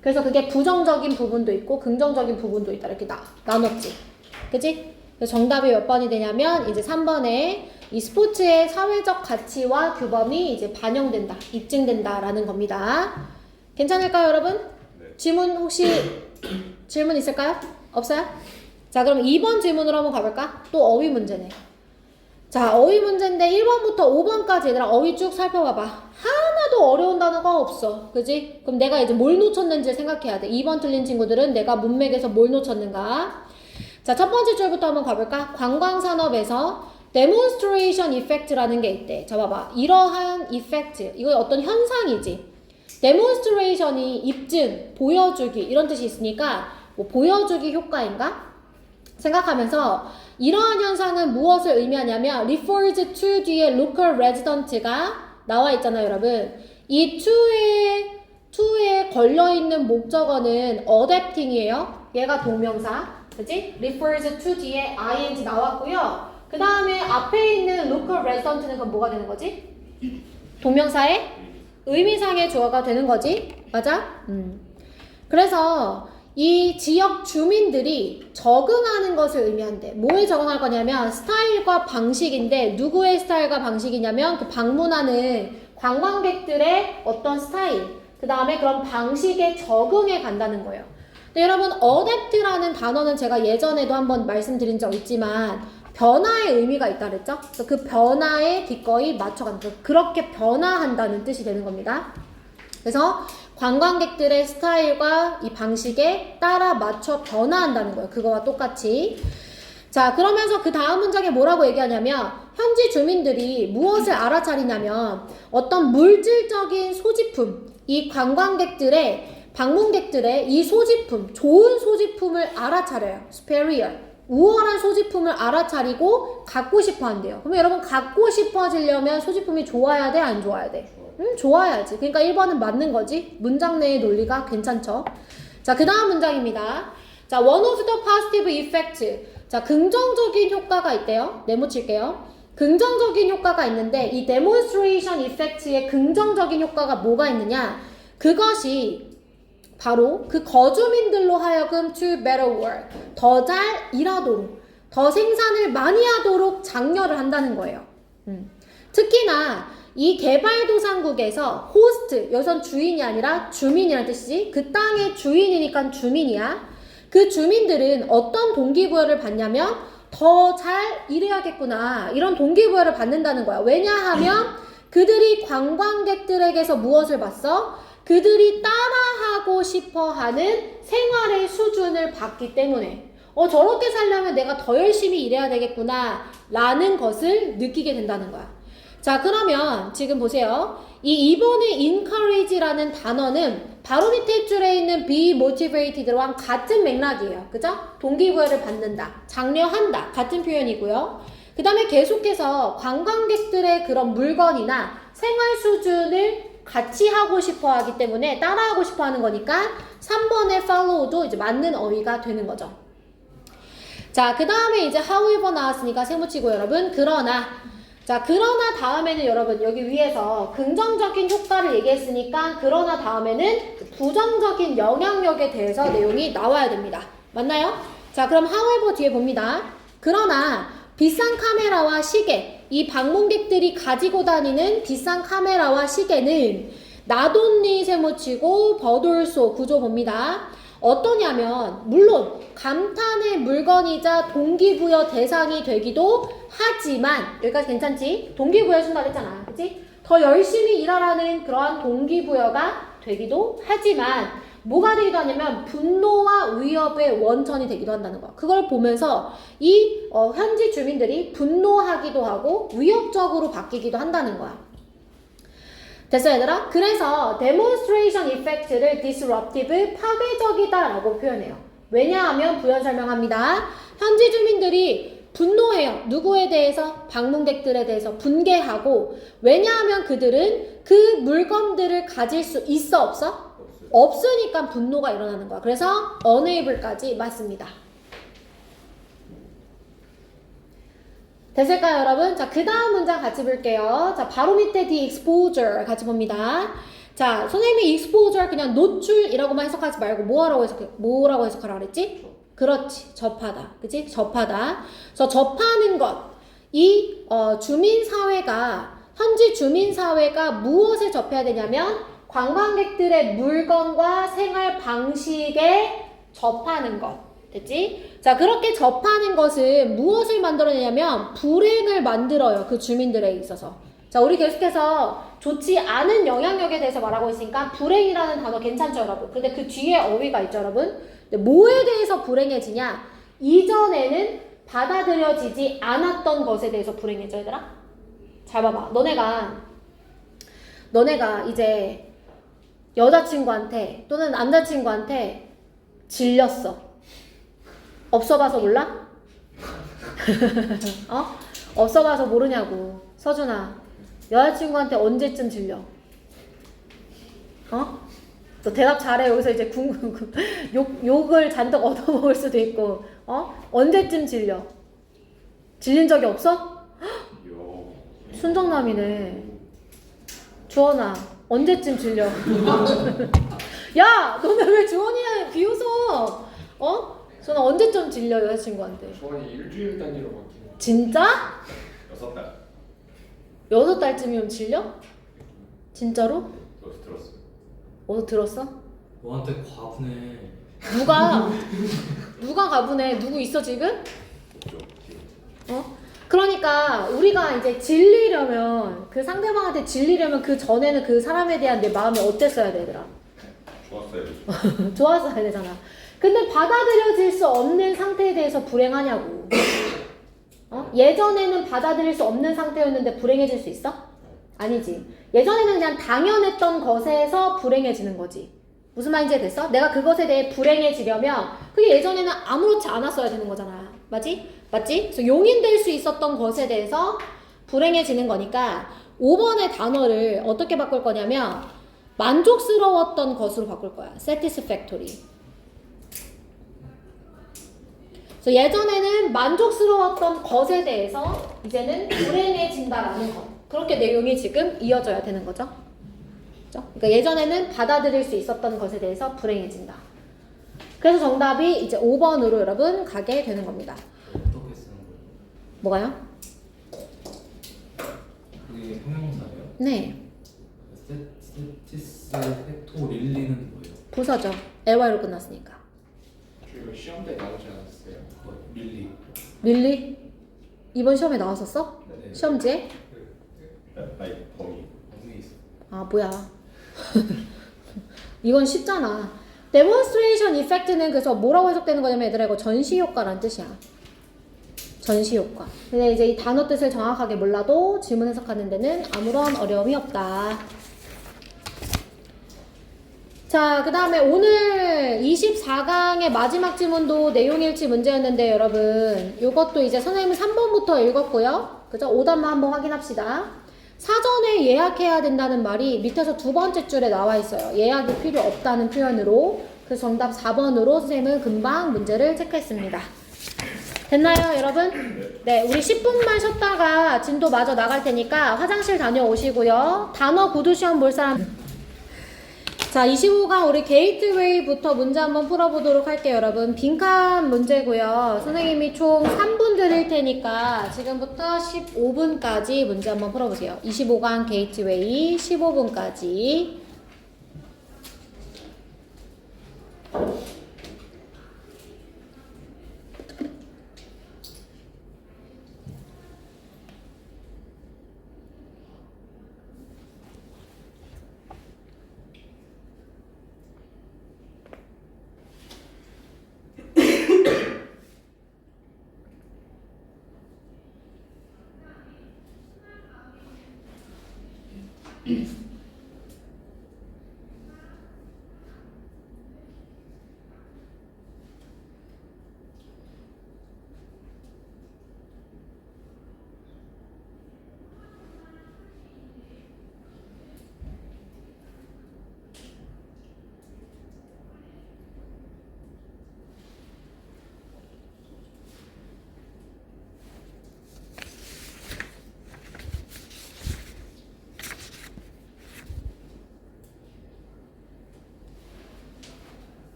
그래서 그게 부정적인 부분도 있고 긍정적인 부분도 있다. 이렇게 나눴지. 그치? 그래서 정답이 몇 번이 되냐면 이제 3번에 이 스포츠의 사회적 가치와 규범이 이제 반영된다, 입증된다라는 겁니다. 괜찮을까요, 여러분? 네. 질문 혹시 질문 있을까요? 없어요? 자, 그럼 2번 질문으로 한번 가볼까? 또 어휘 문제네. 자, 어휘 문제인데 1번부터 5번까지 얘들아 어휘 쭉 살펴봐봐. 하나도 어려운 단어가 없어. 그지? 그럼 내가 이제 뭘 놓쳤는지 생각해야 돼. 2번 틀린 친구들은 내가 문맥에서 뭘 놓쳤는가? 자, 첫 번째 줄부터 한번 가볼까? 관광산업에서 demonstration effect라는 게 있대. 자, 봐봐. 이러한 effect, 이거 어떤 현상이지. demonstration이 입증, 보여주기 이런 뜻이 있으니까 뭐 보여주기 효과인가? 생각하면서 이러한 현상은 무엇을 의미하냐면 refers to 뒤에 local resident가 나와 있잖아요, 여러분. 이 to에 걸려있는 목적어는 adapting이에요. 얘가 동명사. 그치? refers to 뒤에 ing 나왔고요. 그 다음에 앞에 있는 local resident는 그럼 뭐가 되는 거지? 동명사의 의미상의 주어가 되는 거지. 맞아? 그래서 이 지역 주민들이 적응하는 것을 의미한대. 뭐에 적응할 거냐면 스타일과 방식인데 누구의 스타일과 방식이냐면 그 방문하는 관광객들의 어떤 스타일, 그 다음에 그런 방식에 적응해 간다는 거예요. 근데 여러분 adapt라는 단어는 제가 예전에도 한번 말씀드린 적 있지만 변화의 의미가 있다 그랬죠? 그래서 그 변화에 기꺼이 맞춰간다. 그렇게 변화한다는 뜻이 되는 겁니다. 그래서 관광객들의 스타일과 이 방식에 따라 맞춰 변화한다는 거예요. 그거와 똑같이. 자, 그러면서 그 다음 문장에 뭐라고 얘기하냐면 현지 주민들이 무엇을 알아차리냐면 어떤 물질적인 소지품, 이 관광객들의 방문객들의 이 소지품, 좋은 소지품을 알아차려요. superior. 우월한 소지품을 알아차리고 갖고 싶어 한대요. 그러면 여러분 갖고 싶어지려면 소지품이 좋아야 돼? 안 좋아야 돼? 좋아야지. 그러니까 1번은 맞는 거지. 문장 내의 논리가 괜찮죠. 자, 그 다음 문장입니다. 자, one of the positive effects. 자, 긍정적인 효과가 있대요. 네모칠게요. 긍정적인 효과가 있는데 이 demonstration effect의 긍정적인 효과가 뭐가 있느냐? 그것이 바로 그 거주민들로 하여금 to better work, 더 잘 일하도록, 더 생산을 많이 하도록 장려를 한다는 거예요. 특히나 이 개발도상국에서 호스트, 여기선 주인이 아니라 주민이라는 뜻이지. 그 땅의 주인이니까 주민이야. 그 주민들은 어떤 동기부여를 받냐면 더 잘 일해야겠구나, 이런 동기부여를 받는다는 거야. 왜냐하면 그들이 관광객들에게서 무엇을 봤어? 그들이 따라하고 싶어하는 생활의 수준을 봤기 때문에 저렇게 살려면 내가 더 열심히 일해야 되겠구나 라는 것을 느끼게 된다는 거야. 자, 그러면 지금 보세요. 이 2번의 encourage라는 단어는 바로 밑에 줄에 있는 be motivated랑 같은 맥락이에요. 그죠? 동기부여를 받는다, 장려한다, 같은 표현이고요. 그 다음에 계속해서 관광객들의 그런 물건이나 생활 수준을 같이 하고 싶어 하기 때문에 따라하고 싶어 하는 거니까 3번의 follow도 이제 맞는 어휘가 되는 거죠. 자, 그 다음에 이제 however 나왔으니까 세모치고 여러분. 그러나. 자, 그러나 다음에는 여러분 여기 위에서 긍정적인 효과를 얘기했으니까 그러나 다음에는 부정적인 영향력에 대해서 내용이 나와야 됩니다. 맞나요? 자, 그럼 however 뒤에 봅니다. 그러나 비싼 카메라와 시계, 이 방문객들이 가지고 다니는 비싼 카메라와 시계는 나돈닛에 묻히고 버돌소 구조 봅니다. 어떠냐면 물론 감탄의 물건이자 동기부여 대상이 되기도 하지만 여기까지 괜찮지? 동기부여 해준다고 했잖아. 그치? 더 열심히 일하라는 그러한 동기부여가 되기도 하지만 뭐가 되기도 하냐면 분노와 위협의 원천이 되기도 한다는 거야. 그걸 보면서 이 현지 주민들이 분노하기도 하고 위협적으로 바뀌기도 한다는 거야. 됐어 얘들아? 그래서 demonstration effect를 disruptive, 파괴적이다 라고 표현해요. 왜냐하면 부연 설명합니다. 현지 주민들이 분노해요. 누구에 대해서? 방문객들에 대해서 분개하고, 왜냐하면 그들은 그 물건들을 가질 수 있어 없어? 없으니까 분노가 일어나는 거야. 그래서 unable까지 맞습니다. 됐을까요 여러분? 자, 그 다음 문장 같이 볼게요. 자, 바로 밑에 the exposure 같이 봅니다. 자, 선생님이 exposure 그냥 노출이라고만 해석하지 말고 뭐라고 해석하라 그랬지? 그렇지, 접하다. 그치? 접하다. 그래서 접하는 것. 이 주민사회가, 현지 주민사회가 무엇에 접해야 되냐면 관광객들의 물건과 생활 방식에 접하는 것. 됐지? 자, 그렇게 접하는 것은 무엇을 만들어내냐면 불행을 만들어요. 그 주민들에 있어서. 자, 우리 계속해서 좋지 않은 영향력에 대해서 말하고 있으니까 불행이라는 단어 괜찮죠, 여러분? 근데 그 뒤에 어휘가 있죠, 여러분? 근데 뭐에 대해서 불행해지냐? 이전에는 받아들여지지 않았던 것에 대해서 불행해져, 얘들아? 잘 봐봐. 너네가 이제 여자친구한테 또는 남자친구한테 질렸어. 없어봐서 몰라? 없어봐서 모르냐고. 서준아, 여자친구한테 언제쯤 질려? 너 대답 잘해. 여기서 이제 욕을 잔뜩 얻어먹을 수도 있고. 언제쯤 질려? 질린 적이 없어? 순정남이네. 주원아, 언제쯤 질려? 야, 너네 왜 주원이야 비웃어? 저는 언제쯤 질려 여자친구한테? 주원이 일주일 단위로 바뀌는. 진짜? 6달. 6달쯤이면 질려? 진짜로? 들었어. 어디서 들었어? 너한테 과분해. 누가 가분해? 누구 있어 지금? 그러니까 우리가 이제 질리려면, 그 상대방한테 질리려면 그 전에는 그 사람에 대한 내 마음이 어땠어야 되더라? 좋았어요. 좋았어야 되잖아. 근데 받아들여질 수 없는 상태에 대해서 불행하냐고. 예전에는 받아들일 수 없는 상태였는데 불행해질 수 있어? 아니지. 예전에는 그냥 당연했던 것에서 불행해지는 거지. 무슨 말인지 됐어? 내가 그것에 대해 불행해지려면 그게 예전에는 아무렇지 않았어야 되는 거잖아. 맞지? 그래서 용인될 수 있었던 것에 대해서 불행해지는 거니까 5번의 단어를 어떻게 바꿀 거냐면 만족스러웠던 것으로 바꿀 거야. satisfactory. 그래서 예전에는 만족스러웠던 것에 대해서 이제는 불행해진다라는 것. 그렇게 내용이 지금 이어져야 되는 거죠. 그렇죠? 그러니까 예전에는 받아들일 수 있었던 것에 대해서 불행해진다. 그래서 정답이 이제 5번으로 여러분 가게 되는 겁니다. 어떻게 쓰는 거예요? 뭐가요? 그게 형용사예요? 네. 세티스팩토릴리는 뭐예요? 부서죠. ly로 끝났으니까. 이거 시험 때 나오지 않았어요? 릴리. 릴리? 이번 시험에 나왔었어? 네. 시험지에? 아니 범위. 어디에 있어? 아 뭐야. 이건 쉽잖아. demonstration effect는 그래서 뭐라고 해석되는 거냐면 얘들아 이거 전시효과란 뜻이야. 전시효과. 근데 이제 이 단어 뜻을 정확하게 몰라도 질문 해석하는 데는 아무런 어려움이 없다. 자, 그 다음에 오늘 24강의 마지막 지문도 내용일치 문제였는데 여러분 이것도 이제 선생님은 3번부터 읽었고요. 그죠? 오답만 한번 확인합시다. 사전에 예약해야 된다는 말이 밑에서 두 번째 줄에 나와 있어요. 예약이 필요 없다는 표현으로. 그래서 정답 4번으로 선생님은 금방 문제를 체크했습니다. 됐나요, 여러분? 네, 우리 10분만 쉬었다가 진도 마저 나갈 테니까 화장실 다녀오시고요. 단어 구두 시험 볼 사람. 자, 25강 우리 게이트웨이부터 문제 한번 풀어보도록 할게요, 여러분. 빈칸 문제고요. 선생님이 총 3분 드릴 테니까 지금부터 15분까지 문제 한번 풀어보세요. 25강 게이트웨이 15분까지.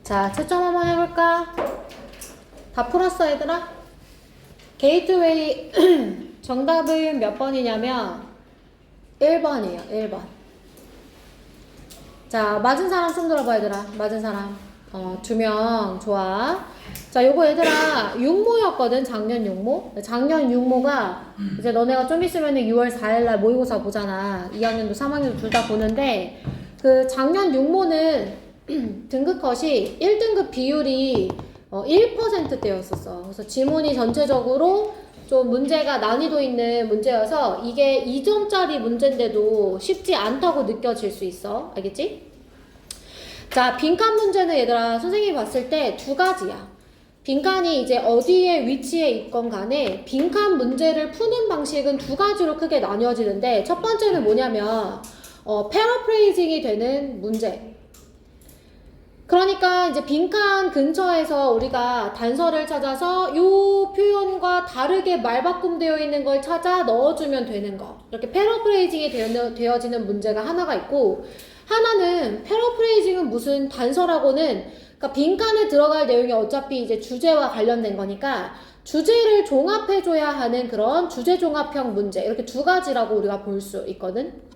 자, 채점 한번 해볼까? 다 풀었어, 얘들아? 게이트웨이 정답은 몇 번이냐면 1번이에요, 1번. 자, 맞은 사람 손 들어봐, 얘들아. 맞은 사람. 2명. 좋아. 자, 요거 얘들아, 육모였거든, 작년 육모. 작년 육모가 이제 너네가 좀 있으면 6월 4일날 모의고사 보잖아. 2학년도 3학년도 둘 다 보는데, 그 작년 육모는 등급 컷이 1등급 비율이 1%대였었어. 그래서 지문이 전체적으로 좀 문제가 난이도 있는 문제여서 이게 2점짜리 문제인데도 쉽지 않다고 느껴질 수 있어. 알겠지? 자, 빈칸 문제는 얘들아, 선생님이 봤을 때 두 가지야. 빈칸이 이제 어디에 위치해 있건 간에 빈칸 문제를 푸는 방식은 두 가지로 크게 나뉘어지는데, 첫 번째는 뭐냐면 패러프레이징이 되는 문제. 그러니까 이제 빈칸 근처에서 우리가 단서를 찾아서 요 표현과 다르게 말바꿈되어 있는 걸 찾아 넣어주면 되는 거. 이렇게 패러프레이징이 되어지는 문제가 하나가 있고, 하나는 패러프레이징은 무슨 단서라고는, 그러니까 빈칸에 들어갈 내용이 어차피 이제 주제와 관련된 거니까 주제를 종합해줘야 하는 그런 주제 종합형 문제. 이렇게 두 가지라고 우리가 볼 수 있거든.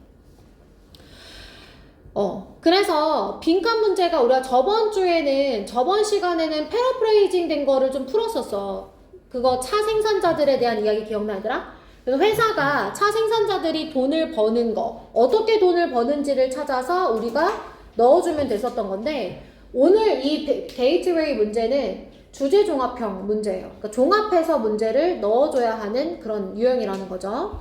그래서 빈칸 문제가 우리가 저번 시간에는 패러프레이징 된 거를 좀 풀었었어. 그거 차 생산자들에 대한 이야기 기억나더라? 그래서 회사가 차 생산자들이 돈을 버는 거, 어떻게 돈을 버는지를 찾아서 우리가 넣어주면 됐었던 건데, 오늘 이 게이트웨이 문제는 주제 종합형 문제예요. 그러니까 종합해서 문제를 넣어줘야 하는 그런 유형이라는 거죠.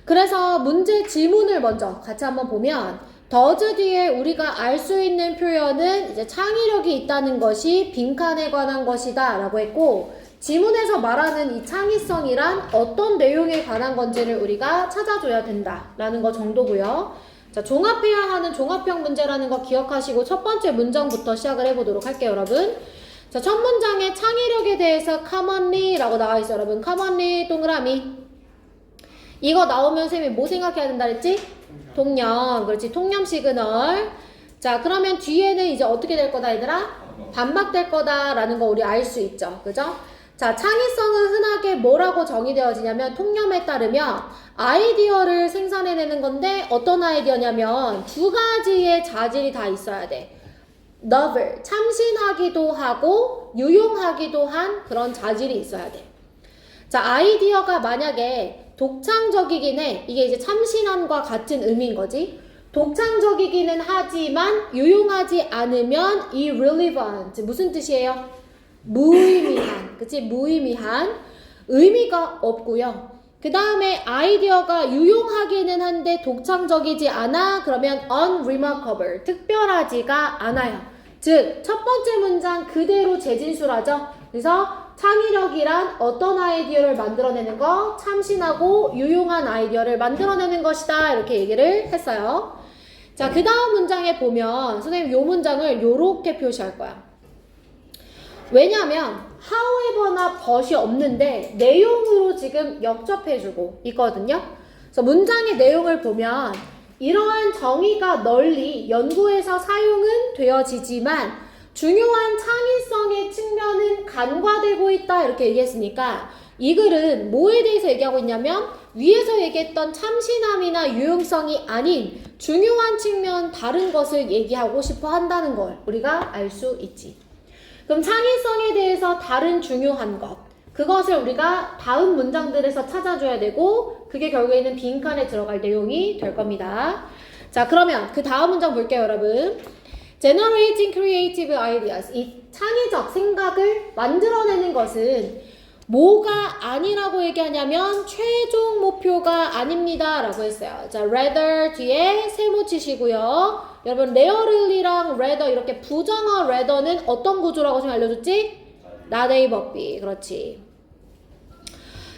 그래서 문제 지문을 먼저 같이 한번 보면, does 뒤에 우리가 알 수 있는 표현은 이제 창의력이 있다는 것이 빈칸에 관한 것이다 라고 했고, 지문에서 말하는 이 창의성이란 어떤 내용에 관한 건지를 우리가 찾아줘야 된다라는 거 정도고요. 자, 종합해야 하는 종합형 문제라는 거 기억하시고 첫 번째 문장부터 시작을 해보도록 할게요, 여러분. 자, 첫 문장에 창의력에 대해서 commonly 라고 나와 있어요, 여러분. commonly 동그라미. 이거 나오면 쌤이 뭐 생각해야 된다 그랬지? 통념. 그렇지, 통념 시그널. 자, 그러면 뒤에는 이제 어떻게 될 거다, 얘들아? 반박될 거다라는 거 우리 알 수 있죠, 그죠? 자, 창의성은 흔하게 뭐라고 정의되어지냐면 통념에 따르면 아이디어를 생산해내는 건데 어떤 아이디어냐면 두 가지의 자질이 다 있어야 돼. novel, 참신하기도 하고 유용하기도 한 그런 자질이 있어야 돼. 자, 아이디어가 만약에 독창적이긴 해. 이게 이제 참신함과 같은 의미인 거지. 독창적이기는 하지만 유용하지 않으면 irrelevant. 무슨 뜻이에요? 무의미한. 그치? 무의미한. 의미가 없고요. 그 다음에 아이디어가 유용하기는 한데 독창적이지 않아. 그러면 unremarkable. 특별하지가 않아요. 즉, 첫 번째 문장 그대로 재진술하죠. 그래서 창의력이란 어떤 아이디어를 만들어내는 거, 참신하고 유용한 아이디어를 만들어내는 것이다. 이렇게 얘기를 했어요. 자, 그 다음 문장에 보면 선생님 요 문장을 요렇게 표시할 거야. 왜냐면 however나 but이 없는데 내용으로 지금 역접해주고 있거든요. 그래서 문장의 내용을 보면 이러한 정의가 널리 연구에서 사용은 되어지지만 중요한 창의성의 측면은 간과되고 있다 이렇게 얘기했으니까 이 글은 뭐에 대해서 얘기하고 있냐면 위에서 얘기했던 참신함이나 유용성이 아닌 중요한 측면 다른 것을 얘기하고 싶어 한다는 걸 우리가 알 수 있지. 그럼 창의성에 대해서 다른 중요한 것 그것을 우리가 다음 문장들에서 찾아줘야 되고 그게 결국에는 빈칸에 들어갈 내용이 될 겁니다. 자, 그러면 그 다음 문장 볼게요, 여러분. Generating creative ideas. 이 창의적 생각을 만들어내는 것은 뭐가 아니라고 얘기하냐면 최종 목표가 아닙니다 라고 했어요. 자, rather 뒤에 세모 치시고요. 여러분 rarely랑 rather 이렇게 부정어 rather는 어떤 구조라고 지금 알려줬지? not A but B. 그렇지.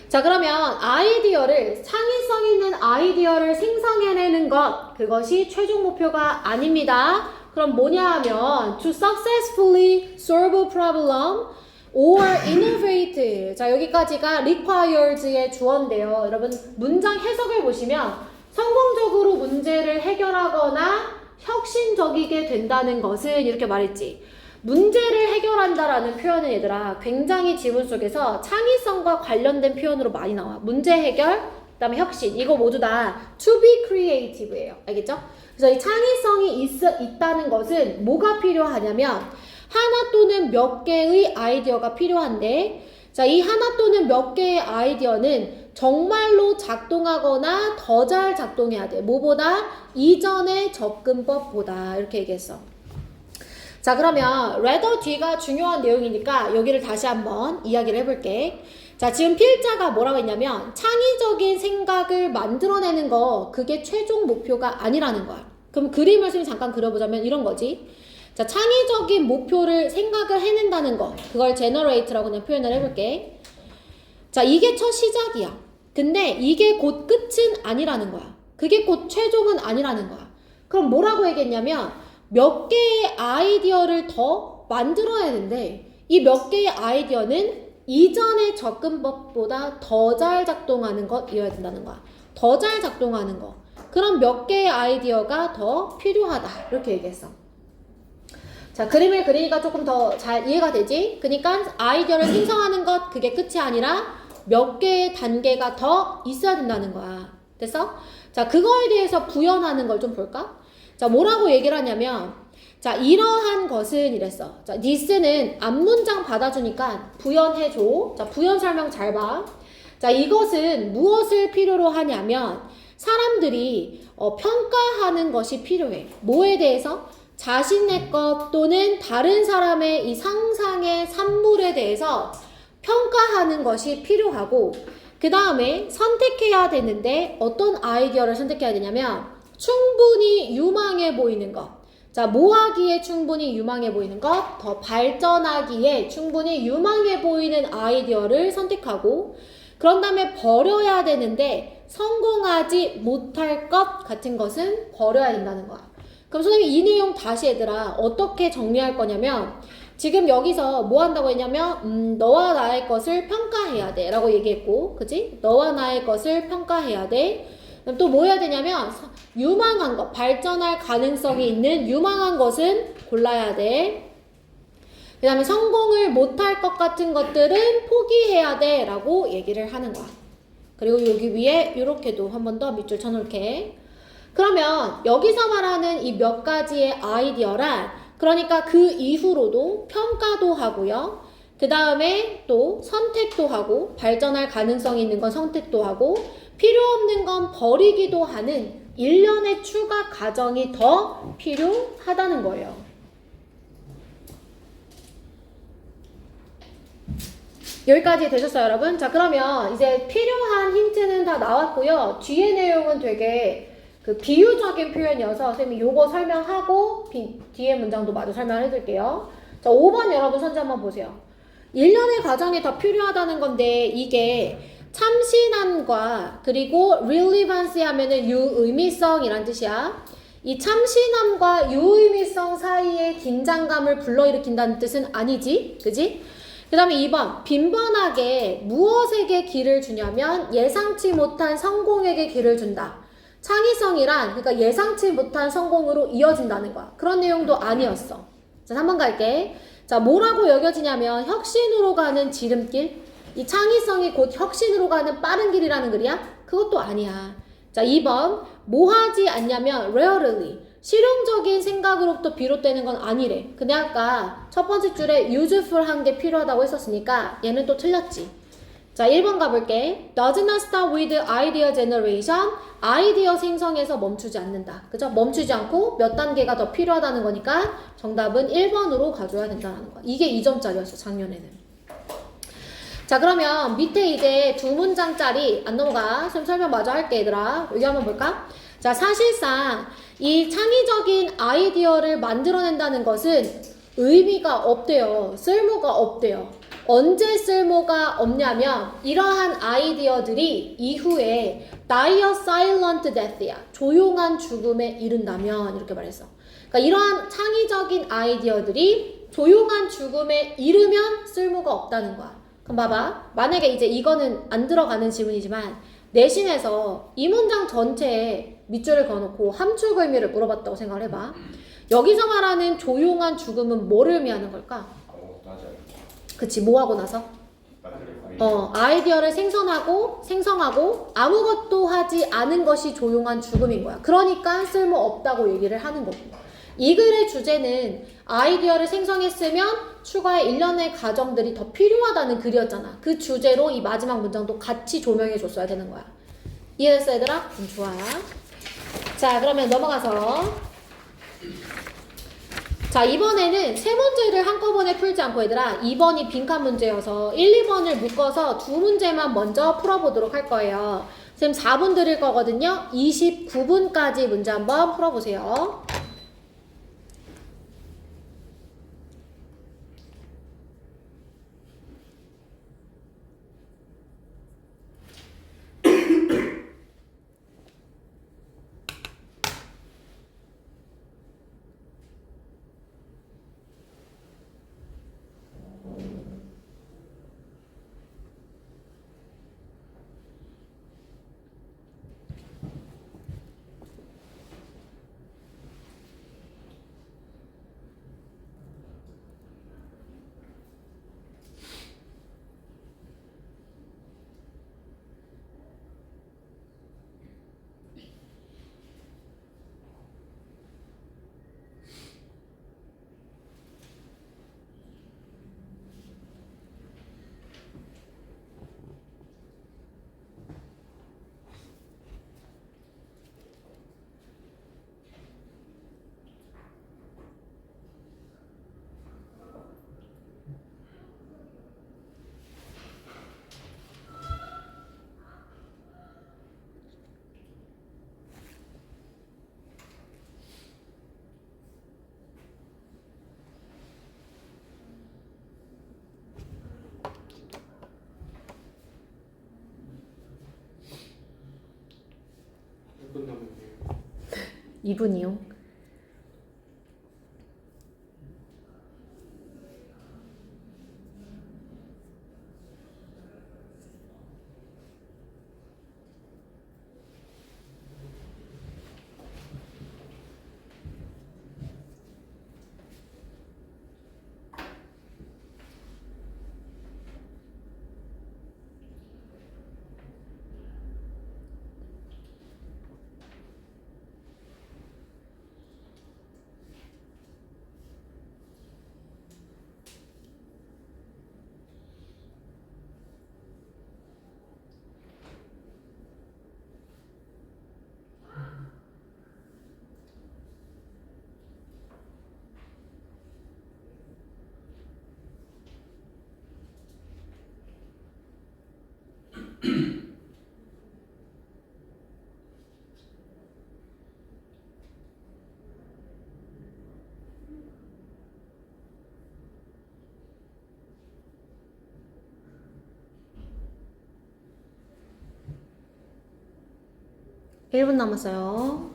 자, 그러면 아이디어를 창의성 있는 아이디어를 생성해내는 것 그것이 최종 목표가 아닙니다. 그럼 뭐냐 하면 to successfully solve a problem or innovate. 자, 여기까지가 requires의 주어인데요. 여러분 문장 해석을 보시면 성공적으로 문제를 해결하거나 혁신적이게 된다는 것은 이렇게 말했지. 문제를 해결한다라는 표현은 얘들아 굉장히 지문 속에서 창의성과 관련된 표현으로 많이 나와. 문제 해결, 그 다음에 혁신 이거 모두 다 to be creative예요. 알겠죠? 그래서 이 창의성이 있다는 것은 뭐가 필요하냐면 하나 또는 몇 개의 아이디어가 필요한데 자, 이 하나 또는 몇 개의 아이디어는 정말로 작동하거나 더 잘 작동해야 돼. 뭐보다? 이전의 접근법보다 이렇게 얘기했어. 자, 그러면 rather 뒤가 중요한 내용이니까 여기를 다시 한번 이야기를 해볼게. 자, 지금 필자가 뭐라고 했냐면 창의적인 생각을 만들어내는 거 그게 최종 목표가 아니라는 거야. 그럼 그림을 좀 잠깐 그려보자면 이런 거지. 자, 창의적인 목표를 생각을 해낸다는 거 그걸 generate라고 그냥 표현을 해볼게. 자, 이게 첫 시작이야. 근데 이게 곧 끝은 아니라는 거야. 그게 곧 최종은 아니라는 거야. 그럼 뭐라고 얘기했냐면 몇 개의 아이디어를 더 만들어야 되는데 이 몇 개의 아이디어는 이전의 접근법보다 더 잘 작동하는 것이어야 된다는 거야. 더 잘 작동하는 거. 그럼 몇 개의 아이디어가 더 필요하다. 이렇게 얘기했어. 자, 그림을 그리니까 조금 더 잘 이해가 되지? 그러니까 아이디어를 생성하는 것 그게 끝이 아니라 몇 개의 단계가 더 있어야 된다는 거야. 됐어? 자, 그거에 대해서 부연하는 걸 좀 볼까? 자, 뭐라고 얘기를 하냐면 자, 이러한 것은 이랬어. 자, this는 앞문장 받아주니까 부연해줘. 자, 부연 설명 잘 봐. 자, 이것은 무엇을 필요로 하냐면 사람들이 평가하는 것이 필요해. 뭐에 대해서? 자신의 것 또는 다른 사람의 이 상상의 산물에 대해서 평가하는 것이 필요하고 그 다음에 선택해야 되는데 어떤 아이디어를 선택해야 되냐면 충분히 유망해 보이는 것 자, 뭐 하기에 충분히 유망해 보이는 것, 더 발전하기에 충분히 유망해 보이는 아이디어를 선택하고, 그런 다음에 버려야 되는데 성공하지 못할 것 같은 것은 버려야 된다는 거야. 그럼 선생님 이 내용 다시 얘들아 어떻게 정리할 거냐면, 지금 여기서 뭐 한다고 했냐면 너와 나의 것을 평가해야 돼 라고 얘기했고, 그치? 너와 나의 것을 평가해야 돼. 또 뭐 해야 되냐면 유망한 것, 발전할 가능성이 있는 유망한 것은 골라야 돼. 그 다음에 성공을 못할 것 같은 것들은 포기해야 돼 라고 얘기를 하는 거야. 그리고 여기 위에 이렇게도 한 번 더 밑줄 쳐놓을게. 그러면 여기서 말하는 이 몇 가지의 아이디어란, 그러니까 그 이후로도 평가도 하고요. 그 다음에 또 선택도 하고, 발전할 가능성이 있는 건 선택도 하고, 필요 없는 건 버리기도 하는 일련의 추가 과정이 더 필요하다는 거예요. 여기까지 되셨어요, 여러분? 자, 그러면 이제 필요한 힌트는 다 나왔고요. 뒤에 내용은 되게 그 비유적인 표현이어서 선생님이 요거 설명하고 뒤에 문장도 마저 설명을 해드릴게요. 자, 5번 여러분 선지 한번 보세요. 일련의 과정이 더 필요하다는 건데, 이게 참신함과 그리고 relevancy 하면은 유의미성이란 뜻이야. 이 참신함과 유의미성 사이에 긴장감을 불러일으킨다는 뜻은 아니지, 그지? 그 다음에 2번, 빈번하게 무엇에게 기를 주냐면 예상치 못한 성공에게 기를 준다. 창의성이란, 그러니까 예상치 못한 성공으로 이어진다는 거야. 그런 내용도 아니었어. 자, 3번 갈게. 자, 뭐라고 여겨지냐면 혁신으로 가는 지름길. 이 창의성이 곧 혁신으로 가는 빠른 길이라는 글이야? 그것도 아니야. 자, 2번, 뭐 하지 않냐면 rarely, 실용적인 생각으로부터 비롯되는 건 아니래. 근데 아까 첫 번째 줄에 useful한 게 필요하다고 했었으니까 얘는 또 틀렸지. 자, 1번 가볼게. does not start with idea generation. 아이디어 생성에서 멈추지 않는다. 그죠? 멈추지 않고 몇 단계가 더 필요하다는 거니까 정답은 1번으로 가줘야 된다는 거야. 이게 2점짜리였어, 작년에는. 자, 그러면 밑에 이제 두 문장짜리 안 넘어가. 설명 마저 할게, 얘들아. 여기 한번 볼까? 자, 사실상 이 창의적인 아이디어를 만들어낸다는 것은 의미가 없대요. 쓸모가 없대요. 언제 쓸모가 없냐면 이러한 아이디어들이 이후에 die a silent death야. 조용한 죽음에 이른다면, 이렇게 말했어. 그러니까 이러한 창의적인 아이디어들이 조용한 죽음에 이르면 쓸모가 없다는 거야. 그럼 봐봐. 만약에 이제 이거는 안 들어가는 지문이지만 내신에서 이 문장 전체에 밑줄을 그어놓고 함축 의미를 물어봤다고 생각을 해봐. 여기서 말하는 조용한 죽음은 뭐를 의미하는 걸까? 맞아요. 그치, 뭐 하고 나서? 아이디어를 생성하고 아무것도 하지 않은 것이 조용한 죽음인 거야. 그러니까 쓸모없다고 얘기를 하는 거고. 이 글의 주제는 아이디어를 생성했으면 추가의 일련의 과정들이 더 필요하다는 글이었잖아. 그 주제로 이 마지막 문장도 같이 조명해 줬어야 되는 거야. 이해됐어, 얘들아? 좋아. 자, 그러면 넘어가서 자, 이번에는 세 문제를 한꺼번에 풀지 않고 얘들아 2번이 빈칸 문제여서 1, 2번을 묶어서 두 문제만 먼저 풀어보도록 할 거예요. 선생님 4분 드릴 거거든요. 29분까지 문제 한번 풀어보세요. 2분 남았네요. 2분이요. 일 분 남았어요.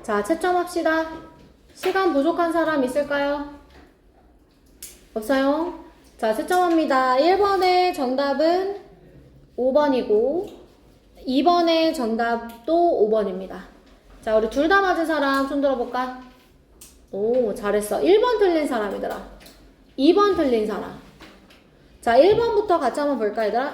자, 채점합시다. 시간 부족한 사람 있을까요? 없어요? 자, 채점합니다. 1번의 정답은 5번이고 2번의 정답도 5번입니다. 자, 우리 둘 다 맞은 사람 손 들어볼까? 오, 잘했어. 1번 틀린 사람이더라. 2번 틀린 사람. 자, 1번부터 같이 한번 볼까, 얘들아?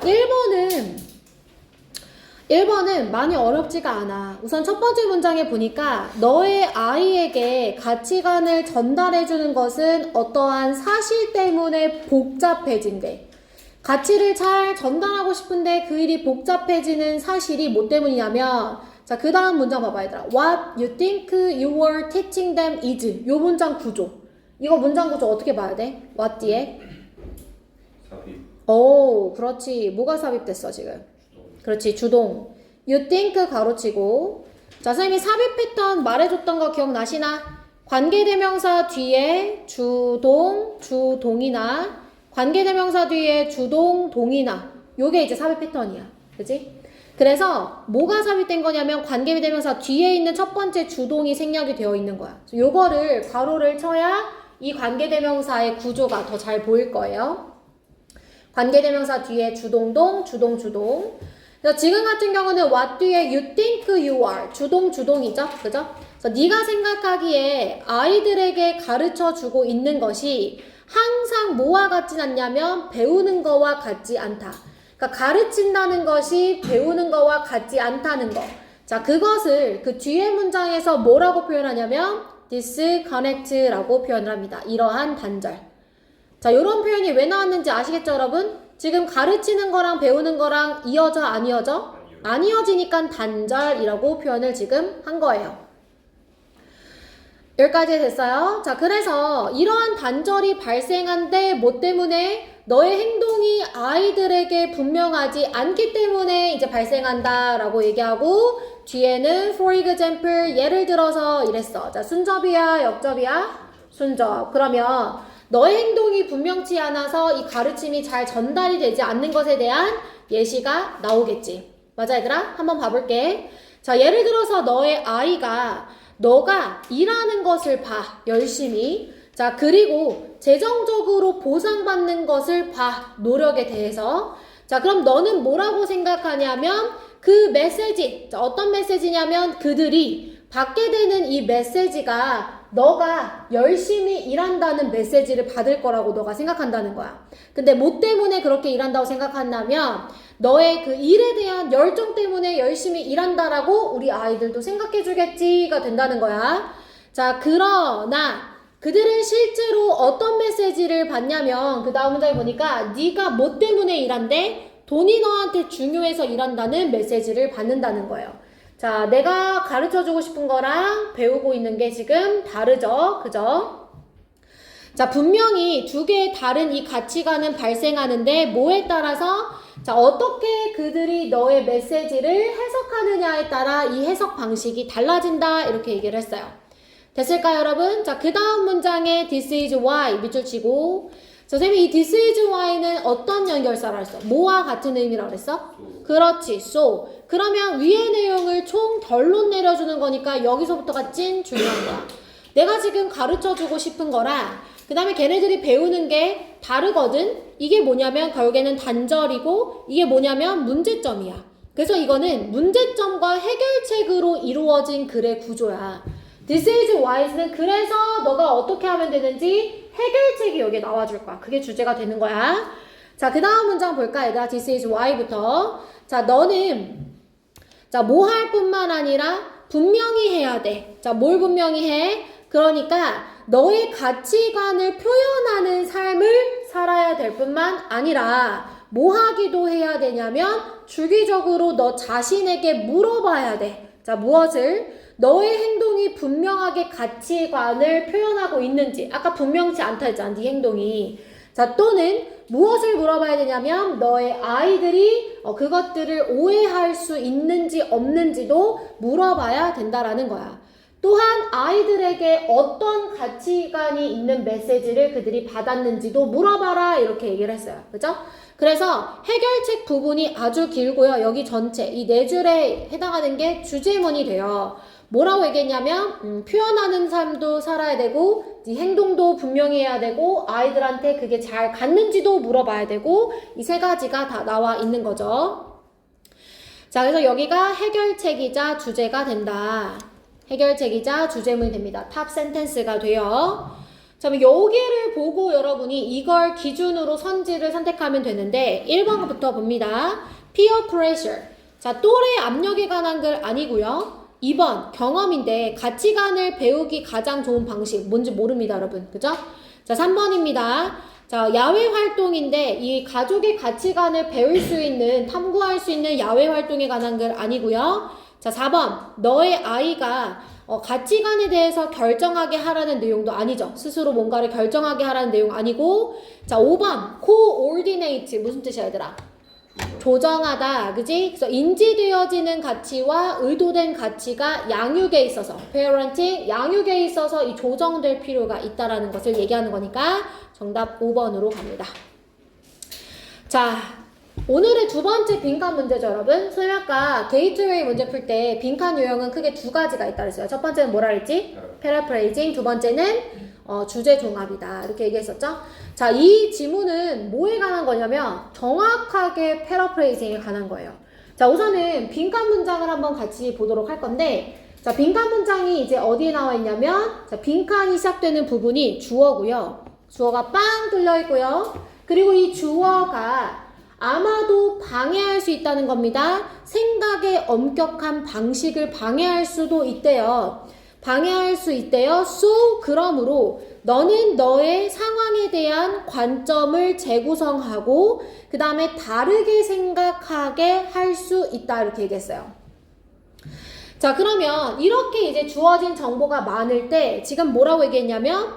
1번은 많이 어렵지가 않아. 우선 첫 번째 문장에 보니까 너의 아이에게 가치관을 전달해주는 것은 어떠한 사실 때문에 복잡해진대. 가치를 잘 전달하고 싶은데 그 일이 복잡해지는 사실이 뭐 때문이냐면, 자, 그 다음 문장 봐봐, 얘들아. What you think you were teaching them is. 요 문장 구조. 이거 문장 구조 어떻게 봐야 돼? What 뒤에? 삽입. 오, 그렇지. 뭐가 삽입됐어, 지금? 그렇지, 주동. You think 가로치고. 자, 선생님이 삽입 패턴 말해줬던 거 기억나시나? 관계대명사 뒤에 주동, 주동이나 관계대명사 뒤에 주동, 동이나 요게 이제 삽입 패턴이야. 그치? 그래서 뭐가 삽입된 거냐면 관계대명사 뒤에 있는 첫 번째 주동이 생략이 되어 있는 거야. 요거를 괄호를 쳐야 이 관계대명사의 구조가 더 잘 보일 거예요. 관계대명사 뒤에 주동동, 주동. 지금 같은 경우는 what 뒤에 you think you are 주동이죠, 그죠? 그래서 네가 생각하기에 아이들에게 가르쳐주고 있는 것이 항상 뭐와 같진 않냐면 배우는 거와 같지 않다. 그러니까 가르친다는 것이 배우는 거와 같지 않다는 거. 자, 그것을 그 뒤에 문장에서 뭐라고 표현하냐면 disconnect라고 표현을 합니다. 이러한 단절. 자, 이런 표현이 왜 나왔는지 아시겠죠, 여러분? 지금 가르치는 거랑 배우는 거랑 이어져, 안 이어져? 안 이어지니까 단절이라고 표현을 지금 한 거예요. 여기까지 됐어요? 자, 그래서 이러한 단절이 발생한데 뭐 때문에? 너의 행동이 아이들에게 분명하지 않기 때문에 이제 발생한다라고 얘기하고 뒤에는 for example 예를 들어서 이랬어. 자, 순접이야, 역접이야? 순접. 그러면 너의 행동이 분명치 않아서 이 가르침이 잘 전달이 되지 않는 것에 대한 예시가 나오겠지. 맞아, 얘들아? 한번 봐볼게. 자, 예를 들어서 너의 아이가 너가 일하는 것을 봐, 열심히. 자, 그리고 재정적으로 보상받는 것을 봐, 노력에 대해서. 자, 그럼 너는 뭐라고 생각하냐면 그 메시지, 자, 어떤 메시지냐면 그들이 받게 되는 이 메시지가 너가 열심히 일한다는 메시지를 받을 거라고 너가 생각한다는 거야. 근데 뭐 때문에 그렇게 일한다고 생각한다면 너의 그 일에 대한 열정 때문에 열심히 일한다라고 우리 아이들도 생각해 주겠지가 된다는 거야. 자, 그러나 그들은 실제로 어떤 메시지를 받냐면 그 다음 문장에 보니까 네가 뭐 때문에 일한대? 돈이 너한테 중요해서 일한다는 메시지를 받는다는 거예요. 자, 내가 가르쳐주고 싶은 거랑 배우고 있는 게 지금 다르죠? 그죠? 자, 분명히 두 개의 다른 이 가치관은 발생하는데 뭐에 따라서 자, 어떻게 그들이 너의 메시지를 해석하느냐에 따라 이 해석 방식이 달라진다 이렇게 얘기를 했어요. 됐을까요, 여러분? 자, 그 다음 문장에 this is why 밑줄 치고 자, 선생님이 이 this is why는 어떤 연결사라 했어? 뭐와 같은 의미라고 그랬어? 그렇지, so. 그러면 위의 내용을 총 결론 내려주는 거니까 여기서부터가 찐 중요한 거야. 내가 지금 가르쳐주고 싶은 거랑 그 다음에 걔네들이 배우는 게 다르거든? 이게 뭐냐면 결국에는 단절이고 이게 뭐냐면 문제점이야. 그래서 이거는 문제점과 해결책으로 이루어진 글의 구조야. This is why는 그래서 너가 어떻게 하면 되는지 해결책이 여기에 나와줄 거야. 그게 주제가 되는 거야. 자, 그 다음 문장 볼까, 얘들아? This is why부터. 자, 너는 자, 뭐 할 뿐만 아니라 분명히 해야 돼. 자, 뭘 분명히 해? 그러니까 너의 가치관을 표현하는 삶을 살아야 될 뿐만 아니라 뭐 하기도 해야 되냐면 주기적으로 너 자신에게 물어봐야 돼. 자, 무엇을? 너의 행동이 분명하게 가치관을 표현하고 있는지. 아까 분명치 않다 했잖아, 네 행동이. 자, 또는 무엇을 물어봐야 되냐면 너의 아이들이 그것들을 오해할 수 있는지 없는지도 물어봐야 된다라는 거야. 또한 아이들에게 어떤 가치관이 있는 메시지를 그들이 받았는지도 물어봐라 이렇게 얘기를 했어요. 그죠? 그래서 해결책 부분이 아주 길고요. 여기 전체 이 네 줄에 해당하는 게 주제문이 돼요. 뭐라고 얘기했냐면 표현하는 삶도 살아야 되고 네 행동도 분명히 해야 되고 아이들한테 그게 잘 갔는지도 물어봐야 되고 이 세 가지가 다 나와 있는 거죠. 자, 그래서 여기가 해결책이자 주제가 된다. 해결책이자 주제문이 됩니다. 탑 센텐스가 돼요. 자, 그럼 여기를 보고 여러분이 이걸 기준으로 선지를 선택하면 되는데 1번부터 봅니다. peer pressure. 자, 또래 압력에 관한 글 아니고요. 2번 경험인데 가치관을 배우기 가장 좋은 방식 뭔지 모릅니다, 여러분. 그죠? 자, 3번입니다. 자, 야외 활동인데 이 가족의 가치관을 배울 수 있는 탐구할 수 있는 야외 활동에 관한 글 아니고요. 자, 4번 너의 아이가 가치관에 대해서 결정하게 하라는 내용도 아니죠. 스스로 뭔가를 결정하게 하라는 내용 아니고. 자, 5번 coordinate 무슨 뜻이야, 얘들아? 조정하다, 그지? 그래서 인지되어지는 가치와 의도된 가치가 양육에 있어서 parenting, 양육에 있어서 이 조정될 필요가 있다라는 것을 얘기하는 거니까 정답 5번으로 갑니다. 자, 오늘의 두 번째 빈칸 문제죠, 여러분. 선생님 아까 게이트웨이 문제 풀 때 빈칸 유형은 크게 두 가지가 있다 그랬어요. 첫 번째는 뭐라 그랬지? 패러프레이징. 두 번째는 주제 종합이다 이렇게 얘기했었죠. 자, 이 지문은 뭐에 관한 거냐면 정확하게 패러프레이징에 관한 거예요. 자, 우선은 빈칸 문장을 한번 같이 보도록 할 건데 자, 빈칸 문장이 이제 어디에 나와 있냐면 자, 빈칸이 시작되는 부분이 주어고요. 주어가 빵 뚫려 있고요. 그리고 이 주어가 아마도 방해할 수 있다는 겁니다. 생각의 엄격한 방식을 방해할 수도 있대요. 방해할 수 있대요. So, 그러므로 너는 너의 상황에 대한 관점을 재구성하고 그 다음에 다르게 생각하게 할 수 있다 이렇게 얘기했어요. 자, 그러면 이렇게 이제 주어진 정보가 많을 때 지금 뭐라고 얘기했냐면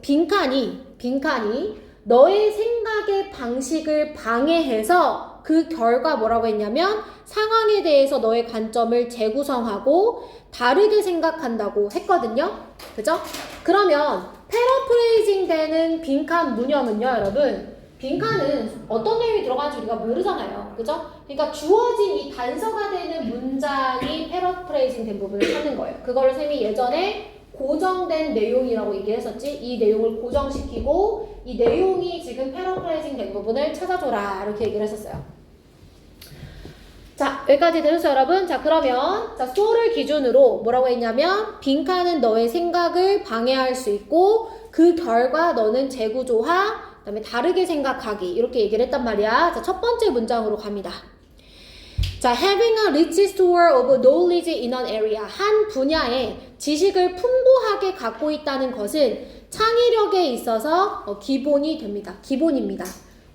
빈칸이 너의 생각의 방식을 방해해서 그 결과 뭐라고 했냐면 상황에 대해서 너의 관점을 재구성하고 다르게 생각한다고 했거든요. 그죠? 그러면 패러프레이징 되는 빈칸 문형은요, 여러분. 빈칸은 어떤 내용이 들어가는지 우리가 모르잖아요. 그죠? 그러니까 주어진 이 단서가 되는 문장이 패러프레이징 된 부분을 찾는 거예요. 그거를 쌤이 예전에 고정된 내용이라고 얘기했었지. 이 내용을 고정시키고 이 내용이 지금 패러프레이징 된 부분을 찾아줘라 이렇게 얘기를 했었어요. 자, 여기까지 되셨어요, 여러분? 자, 그러면 자, 소를 기준으로 뭐라고 했냐면 빈칸은 너의 생각을 방해할 수 있고 그 결과 너는 재구조화 그다음에 다르게 생각하기 이렇게 얘기를 했단 말이야. 자, 첫 번째 문장으로 갑니다. 자, having a rich store of knowledge in an area. 한 분야에 지식을 풍부하게 갖고 있다는 것은 창의력에 있어서 기본이 됩니다. 기본입니다.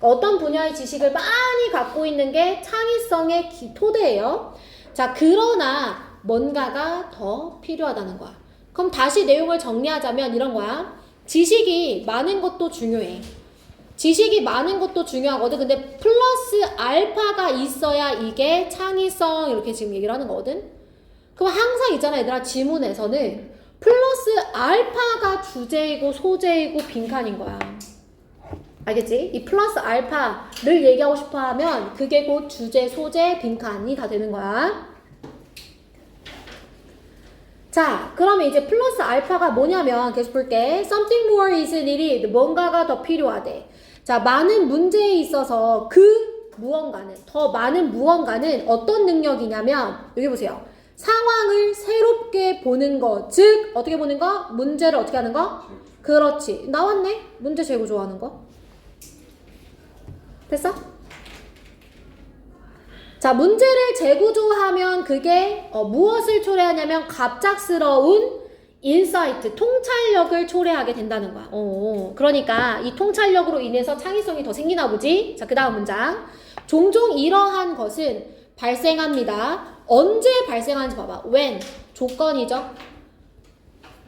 어떤 분야의 지식을 많이 갖고 있는 게 창의성의 토대예요. 자, 그러나 뭔가가 더 필요하다는 거야. 그럼 다시 내용을 정리하자면 이런 거야. 지식이 많은 것도 중요해. 지식이 많은 것도 중요하거든. 근데 플러스 알파가 있어야 이게 창의성 이렇게 지금 얘기를 하는 거거든. 그럼 항상 있잖아 얘들아 지문에서는 플러스 알파가 주제이고 소재이고 빈칸인 거야. 알겠지? 이 플러스 알파를 얘기하고 싶어 하면 그게 곧 주제, 소재, 빈칸이 다 되는 거야. 자, 그러면 이제 플러스 알파가 뭐냐면 계속 볼게. Something more is needed. 뭔가가 더 필요하대. 자, 많은 문제에 있어서 그 무언가는, 더 많은 무언가는 어떤 능력이냐면 여기 보세요. 상황을 새롭게 보는 거. 즉, 어떻게 보는 거? 문제를 어떻게 하는 거? 그렇지. 나왔네? 문제 재구조하는 거. 됐어? 자, 문제를 재구조하면 그게 무엇을 초래하냐면 갑작스러운 인사이트, 통찰력을 초래하게 된다는 거야. 그러니까 이 통찰력으로 인해서 창의성이 더 생기나 보지? 자, 그 다음 문장. 종종 이러한 것은 발생합니다. 언제 발생하는지 봐봐. when, 조건이죠.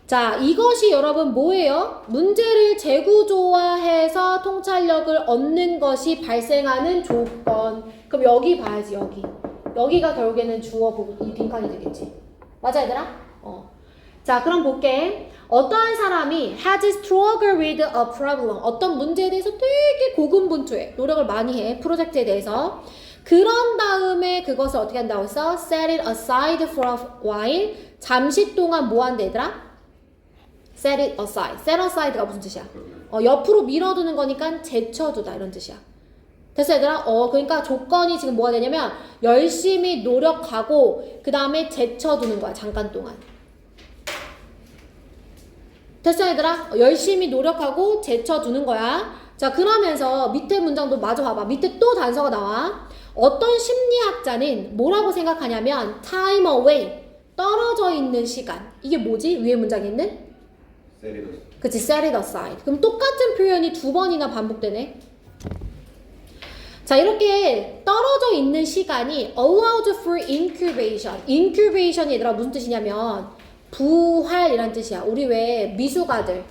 자, 이것이 여러분 뭐예요? 문제를 재구조화해서 통찰력을 얻는 것이 발생하는 조건. 그럼 여기 봐야지, 여기. 여기가 결국에는 주어 부분, 이 빈칸이 되겠지. 맞아, 얘들아? 자, 그럼 볼게. 어떠한 사람이 has struggled with a problem. 어떤 문제에 대해서 되게 고군분투해. 노력을 많이 해. 프로젝트에 대해서. 그런 다음에 그것을 어떻게 한다고 했어? set it aside for a while. 잠시 동안 뭐 한대, 얘들아? set it aside. set aside가 무슨 뜻이야? 옆으로 밀어두는 거니까 제쳐두다 이런 뜻이야. 됐어, 얘들아? 그러니까 조건이 지금 뭐가 되냐면 열심히 노력하고 그 다음에 제쳐두는 거야. 잠깐 동안. 됐어, 얘들아? 열심히 노력하고 제쳐두는 거야. 자, 그러면서 밑에 문장도 마저 봐봐. 밑에 또 단서가 나와. 어떤 심리학자는 뭐라고 생각하냐면 time away, 떨어져 있는 시간. 이게 뭐지? 위에 문장에 있는? 그치, set it aside. 그럼 똑같은 표현이 두 번이나 반복되네. 자, 이렇게 떨어져 있는 시간이 allowed for incubation. incubation이 얘들아 무슨 뜻이냐면 부활이란 뜻이야. 우리 왜 미숙아들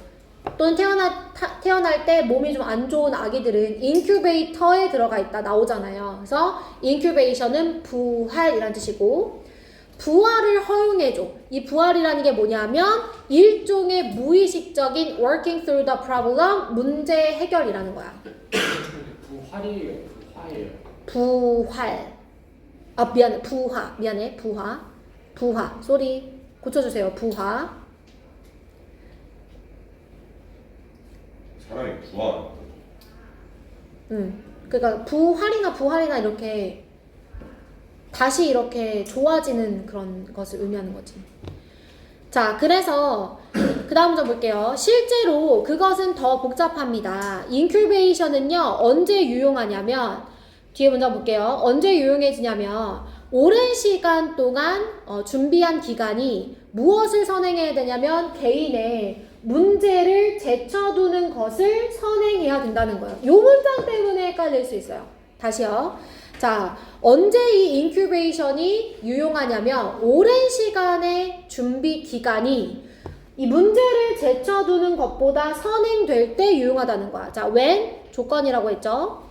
또는 태어날 때 몸이 좀 안 좋은 아기들은 인큐베이터에 들어가 있다 나오잖아요. 그래서 incubation은 부활이란 뜻이고 부활을 허용해줘. 이 부활이라는 게 뭐냐면 일종의 무의식적인 working through the problem, 문제 해결이라는 거야. 부활이에요. 부활이에요. 부활. 아, 미안해. 부화. 미안해. 부화. 부화. 쏘리. 고쳐주세요. 부화. 사람이 부활. 그러니까 부활이나 이렇게 다시 이렇게 좋아지는 그런 것을 의미하는 거지. 자, 그래서 그 다음 좀 볼게요. 실제로 그것은 더 복잡합니다. 인큐베이션은요 언제 유용하냐면 뒤에 문장 볼게요. 언제 유용해지냐면 오랜 시간 동안 준비한 기간이 무엇을 선행해야 되냐면 개인의 문제를 제쳐두는 것을 선행해야 된다는 거예요. 이 문장 때문에 헷갈릴 수 있어요. 다시요. 자, 언제 이 인큐베이션이 유용하냐면 오랜 시간의 준비 기간이 이 문제를 제쳐두는 것보다 선행될 때 유용하다는 거야. 자, when 조건이라고 했죠.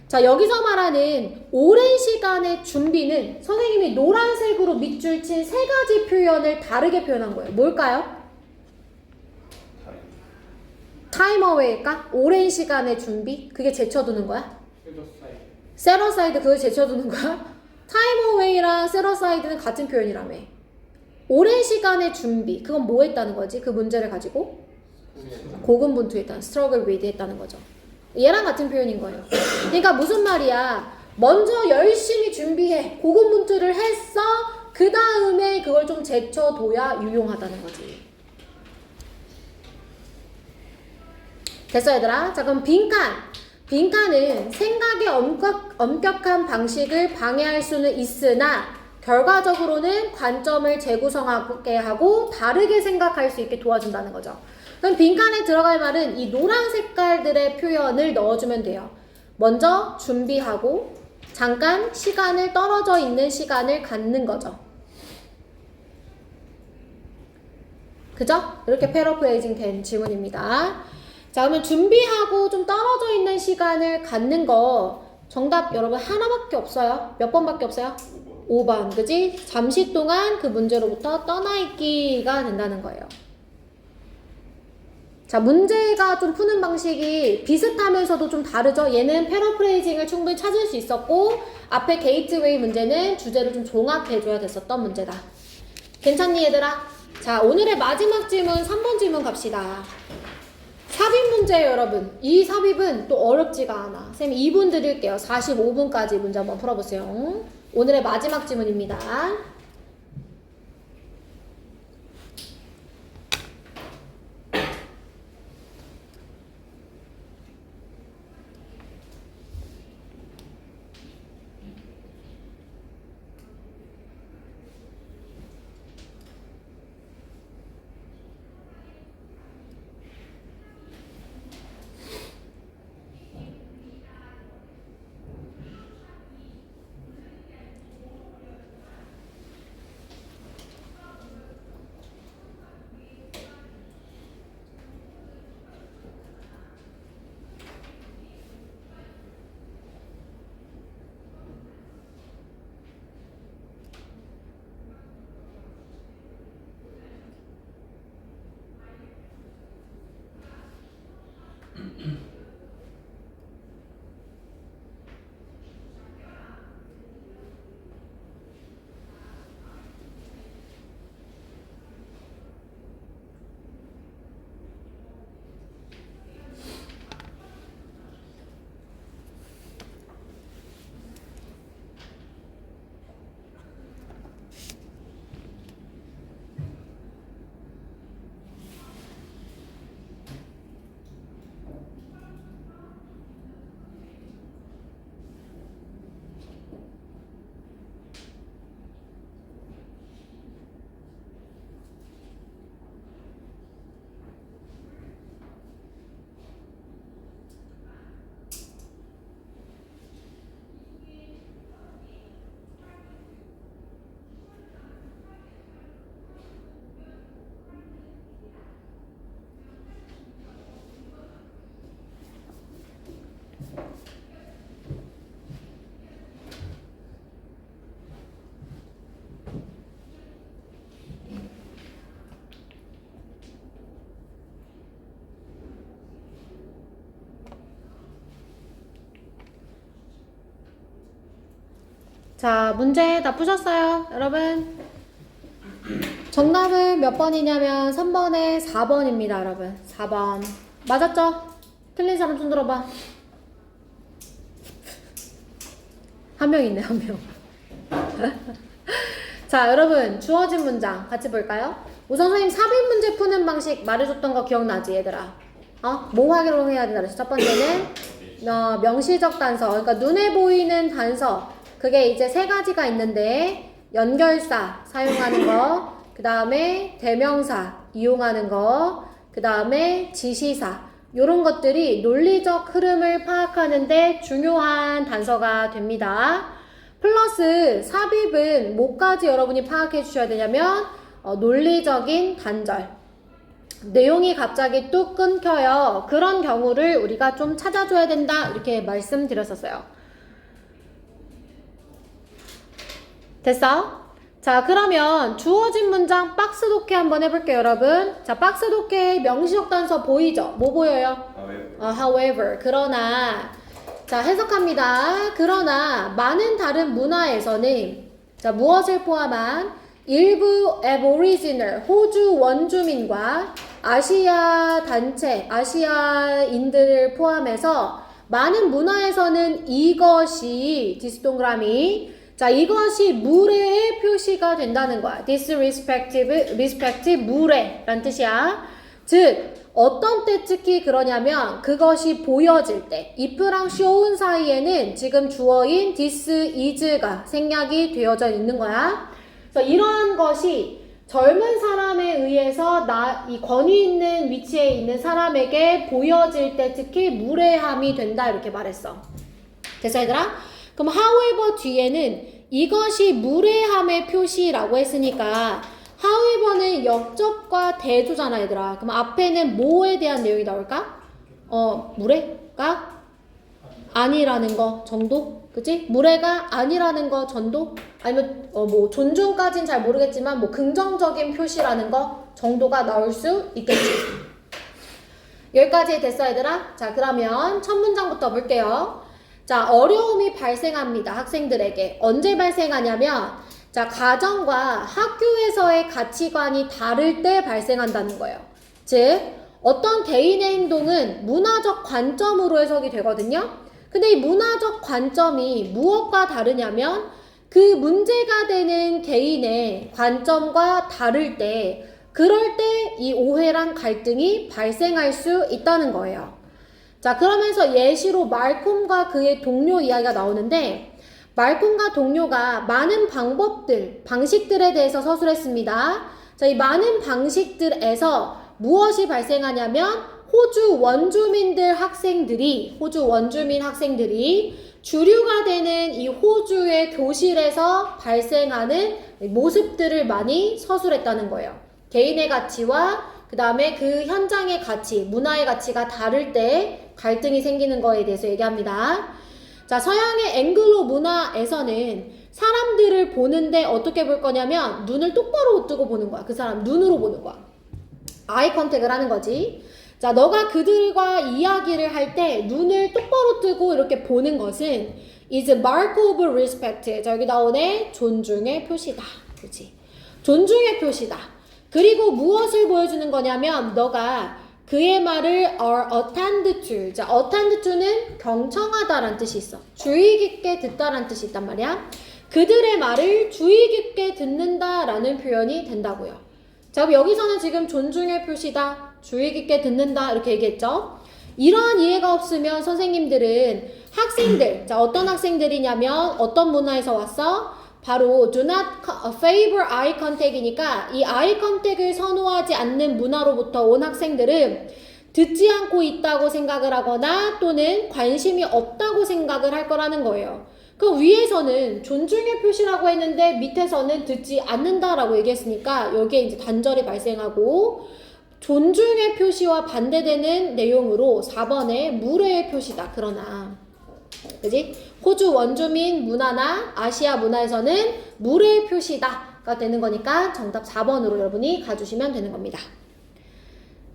자, 여기서 말하는 오랜 시간의 준비는 선생님이 노란색으로 밑줄 친 세 가지 표현을 다르게 표현한 거예요. 뭘까요? time away일까? 오랜 시간의 준비? 그게 제쳐두는 거야? 페더사이드. set aside 그걸 제쳐두는 거야? time away랑 set aside는 같은 표현이라며. 오랜 시간의 준비. 그건 뭐 했다는 거지? 그 문제를 가지고? 고군분투했다는, struggle with 했다는 거죠. 얘랑 같은 표현인 거예요. 그러니까 무슨 말이야? 먼저 열심히 준비해. 고군분투를 했어. 그 다음에 그걸 좀 제쳐둬야 유용하다는 거지. 됐어 얘들아? 자 그럼 빈칸. 빈칸은 생각의 엄격한 방식을 방해할 수는 있으나 결과적으로는 관점을 재구성하게 하고 다르게 생각할 수 있게 도와준다는 거죠. 그럼 빈칸에 들어갈 말은 이 노란 색깔들의 표현을 넣어주면 돼요. 먼저 준비하고 잠깐 시간을 떨어져 있는 시간을 갖는 거죠. 그죠? 이렇게 패러프레이징 된 질문입니다. 자 그러면 준비하고 좀 떨어져 있는 시간을 갖는 거 정답 여러분 하나밖에 없어요. 몇 번밖에 없어요? 5번 그지? 잠시 동안 그 문제로부터 떠나있기가 된다는 거예요. 자 문제가 좀 푸는 방식이 비슷하면서도 좀 다르죠. 얘는 패러프레이징을 충분히 찾을 수 있었고 앞에 게이트웨이 문제는 주제를 좀 종합해줘야 됐었던 문제다. 괜찮니 얘들아? 자 오늘의 마지막 질문 3번 질문 갑시다. 삽입 문제예요 여러분. 이 삽입은 또 어렵지가 않아. 쌤 2분 드릴게요. 45분까지 문제 한번 풀어보세요. 오늘의 마지막 질문입니다. 자, 문제 다 푸셨어요, 여러분? 정답은 몇 번이냐면 3번에 4번입니다, 여러분. 4번. 맞았죠? 틀린 사람 손 들어봐. 한 명 있네, 한 명. 자, 여러분, 주어진 문장 같이 볼까요? 우선 선생님 삽입 문제 푸는 방식 말해줬던 거 기억나지, 얘들아? 뭐 활용해야 된다 그랬어? 첫 번째는 명시적 단서, 그러니까 눈에 보이는 단서. 그게 이제 세 가지가 있는데 연결사 사용하는 거, 그 다음에 대명사 이용하는 거, 그 다음에 지시사 요런 것들이 논리적 흐름을 파악하는데 중요한 단서가 됩니다. 플러스 삽입은 뭐까지 여러분이 파악해 주셔야 되냐면 논리적인 단절, 내용이 갑자기 뚝 끊겨요. 그런 경우를 우리가 좀 찾아줘야 된다 이렇게 말씀드렸었어요. 됐어? 자, 그러면 주어진 문장 박스 독해 한번 해볼게요, 여러분. 자, 박스 독해 명시적 단서 보이죠? 뭐 보여요? However. 그러나. 자, 해석합니다. 그러나 많은 다른 문화에서는 자, 무엇을 포함한 일부 Aboriginal, 호주 원주민과 아시아 단체, 아시아인들을 포함해서 많은 문화에서는 이것이 디스동그라미 자, 이것이 무례의 표시가 된다는 거야. disrespect, 무례란 뜻이야. 즉, 어떤 때 특히 그러냐면 그것이 보여질 때 if랑 show은 사이에는 지금 주어인 this is가 생략이 되어져 있는 거야. 그래서 이러한 것이 젊은 사람에 의해서 이 권위 있는 위치에 있는 사람에게 보여질 때 특히 무례함이 된다 이렇게 말했어. 됐어 얘들아? 그럼 however 뒤에는 이것이 무례함의 표시라고 했으니까 however는 역접과 대조잖아 얘들아. 그럼 앞에는 뭐에 대한 내용이 나올까? 무례가 아니라는 거 정도? 그치? 무례가 아니라는 거 정도? 아니면 뭐 존중까진 잘 모르겠지만 뭐 긍정적인 표시라는 거 정도가 나올 수 있겠지. 여기까지 됐어 얘들아? 자 그러면 첫 문장부터 볼게요. 자 어려움이 발생합니다 학생들에게. 언제 발생하냐면 자 가정과 학교에서의 가치관이 다를 때 발생한다는 거예요. 즉 어떤 개인의 행동은 문화적 관점으로 해석이 되거든요. 근데 이 문화적 관점이 무엇과 다르냐면 그 문제가 되는 개인의 관점과 다를 때 그럴 때 이 오해랑 갈등이 발생할 수 있다는 거예요. 자 그러면서 예시로 말콤과 그의 동료 이야기가 나오는데 말콤과 동료가 많은 방식들에 대해서 서술했습니다. 자, 이 많은 방식들에서 무엇이 발생하냐면 호주 원주민 학생들이 주류가 되는 이 호주의 교실에서 발생하는 모습들을 많이 서술했다는 거예요. 개인의 가치와 그 다음에 그 현장의 가치, 문화의 가치가 다를 때 갈등이 생기는 거에 대해서 얘기합니다. 자, 서양의 앵글로 문화에서는 사람들을 보는데 어떻게 볼 거냐면 눈을 똑바로 뜨고 보는 거야. 그 사람 눈으로 보는 거야. 아이 컨택을 하는 거지. 자, 너가 그들과 이야기를 할 때 눈을 똑바로 뜨고 이렇게 보는 것은 is a mark of respect. 자, 여기 나오네. 존중의 표시다. 그렇지? 존중의 표시다. 그리고 무엇을 보여주는 거냐면 너가 그의 말을 are attend to. 자, attend to는 경청하다라는 뜻이 있어. 주의 깊게 듣다라는 뜻이 있단 말이야. 그들의 말을 주의 깊게 듣는다라는 표현이 된다고요. 자, 그럼 여기서는 지금 존중의 표시다, 주의 깊게 듣는다 이렇게 얘기했죠. 이러한 이해가 없으면 선생님들은 학생들, 자 어떤 학생들이냐면 어떤 문화에서 왔어? 바로 do not favor eye contact이니까 이 eye contact을 선호하지 않는 문화로부터 온 학생들은 듣지 않고 있다고 생각을 하거나 또는 관심이 없다고 생각을 할 거라는 거예요. 그 위에서는 존중의 표시라고 했는데 밑에서는 듣지 않는다라고 얘기했으니까 여기에 이제 단절이 발생하고 존중의 표시와 반대되는 내용으로 4번에 무례의 표시다. 그러나 그지? 호주 원주민 문화나 아시아 문화에서는 무례의 표시다가 되는 거니까 정답 4번으로 여러분이 가주시면 되는 겁니다.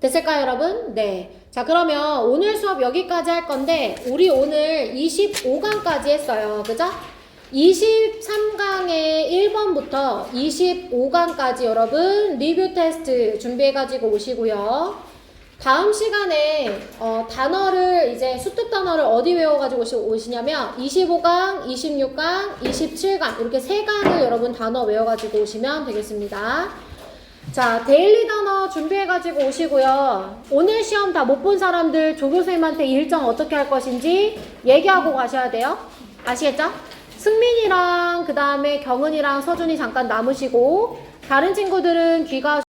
됐을까요 여러분? 네. 자 그러면 오늘 수업 여기까지 할 건데 우리 오늘 25강까지 했어요. 그죠? 23강의 1번부터 25강까지 여러분 리뷰 테스트 준비해가지고 오시고요. 다음 시간에 단어를 이제 수특 단어를 어디 외워가지고 오시냐면 25강, 26강, 27강 이렇게 3강을 여러분 단어 외워가지고 오시면 되겠습니다. 자, 데일리 단어 준비해가지고 오시고요. 오늘 시험 다 못 본 사람들 조교수님한테 일정 어떻게 할 것인지 얘기하고 가셔야 돼요. 아시겠죠? 승민이랑 그 다음에 경은이랑 서준이 잠깐 남으시고 다른 친구들은 귀가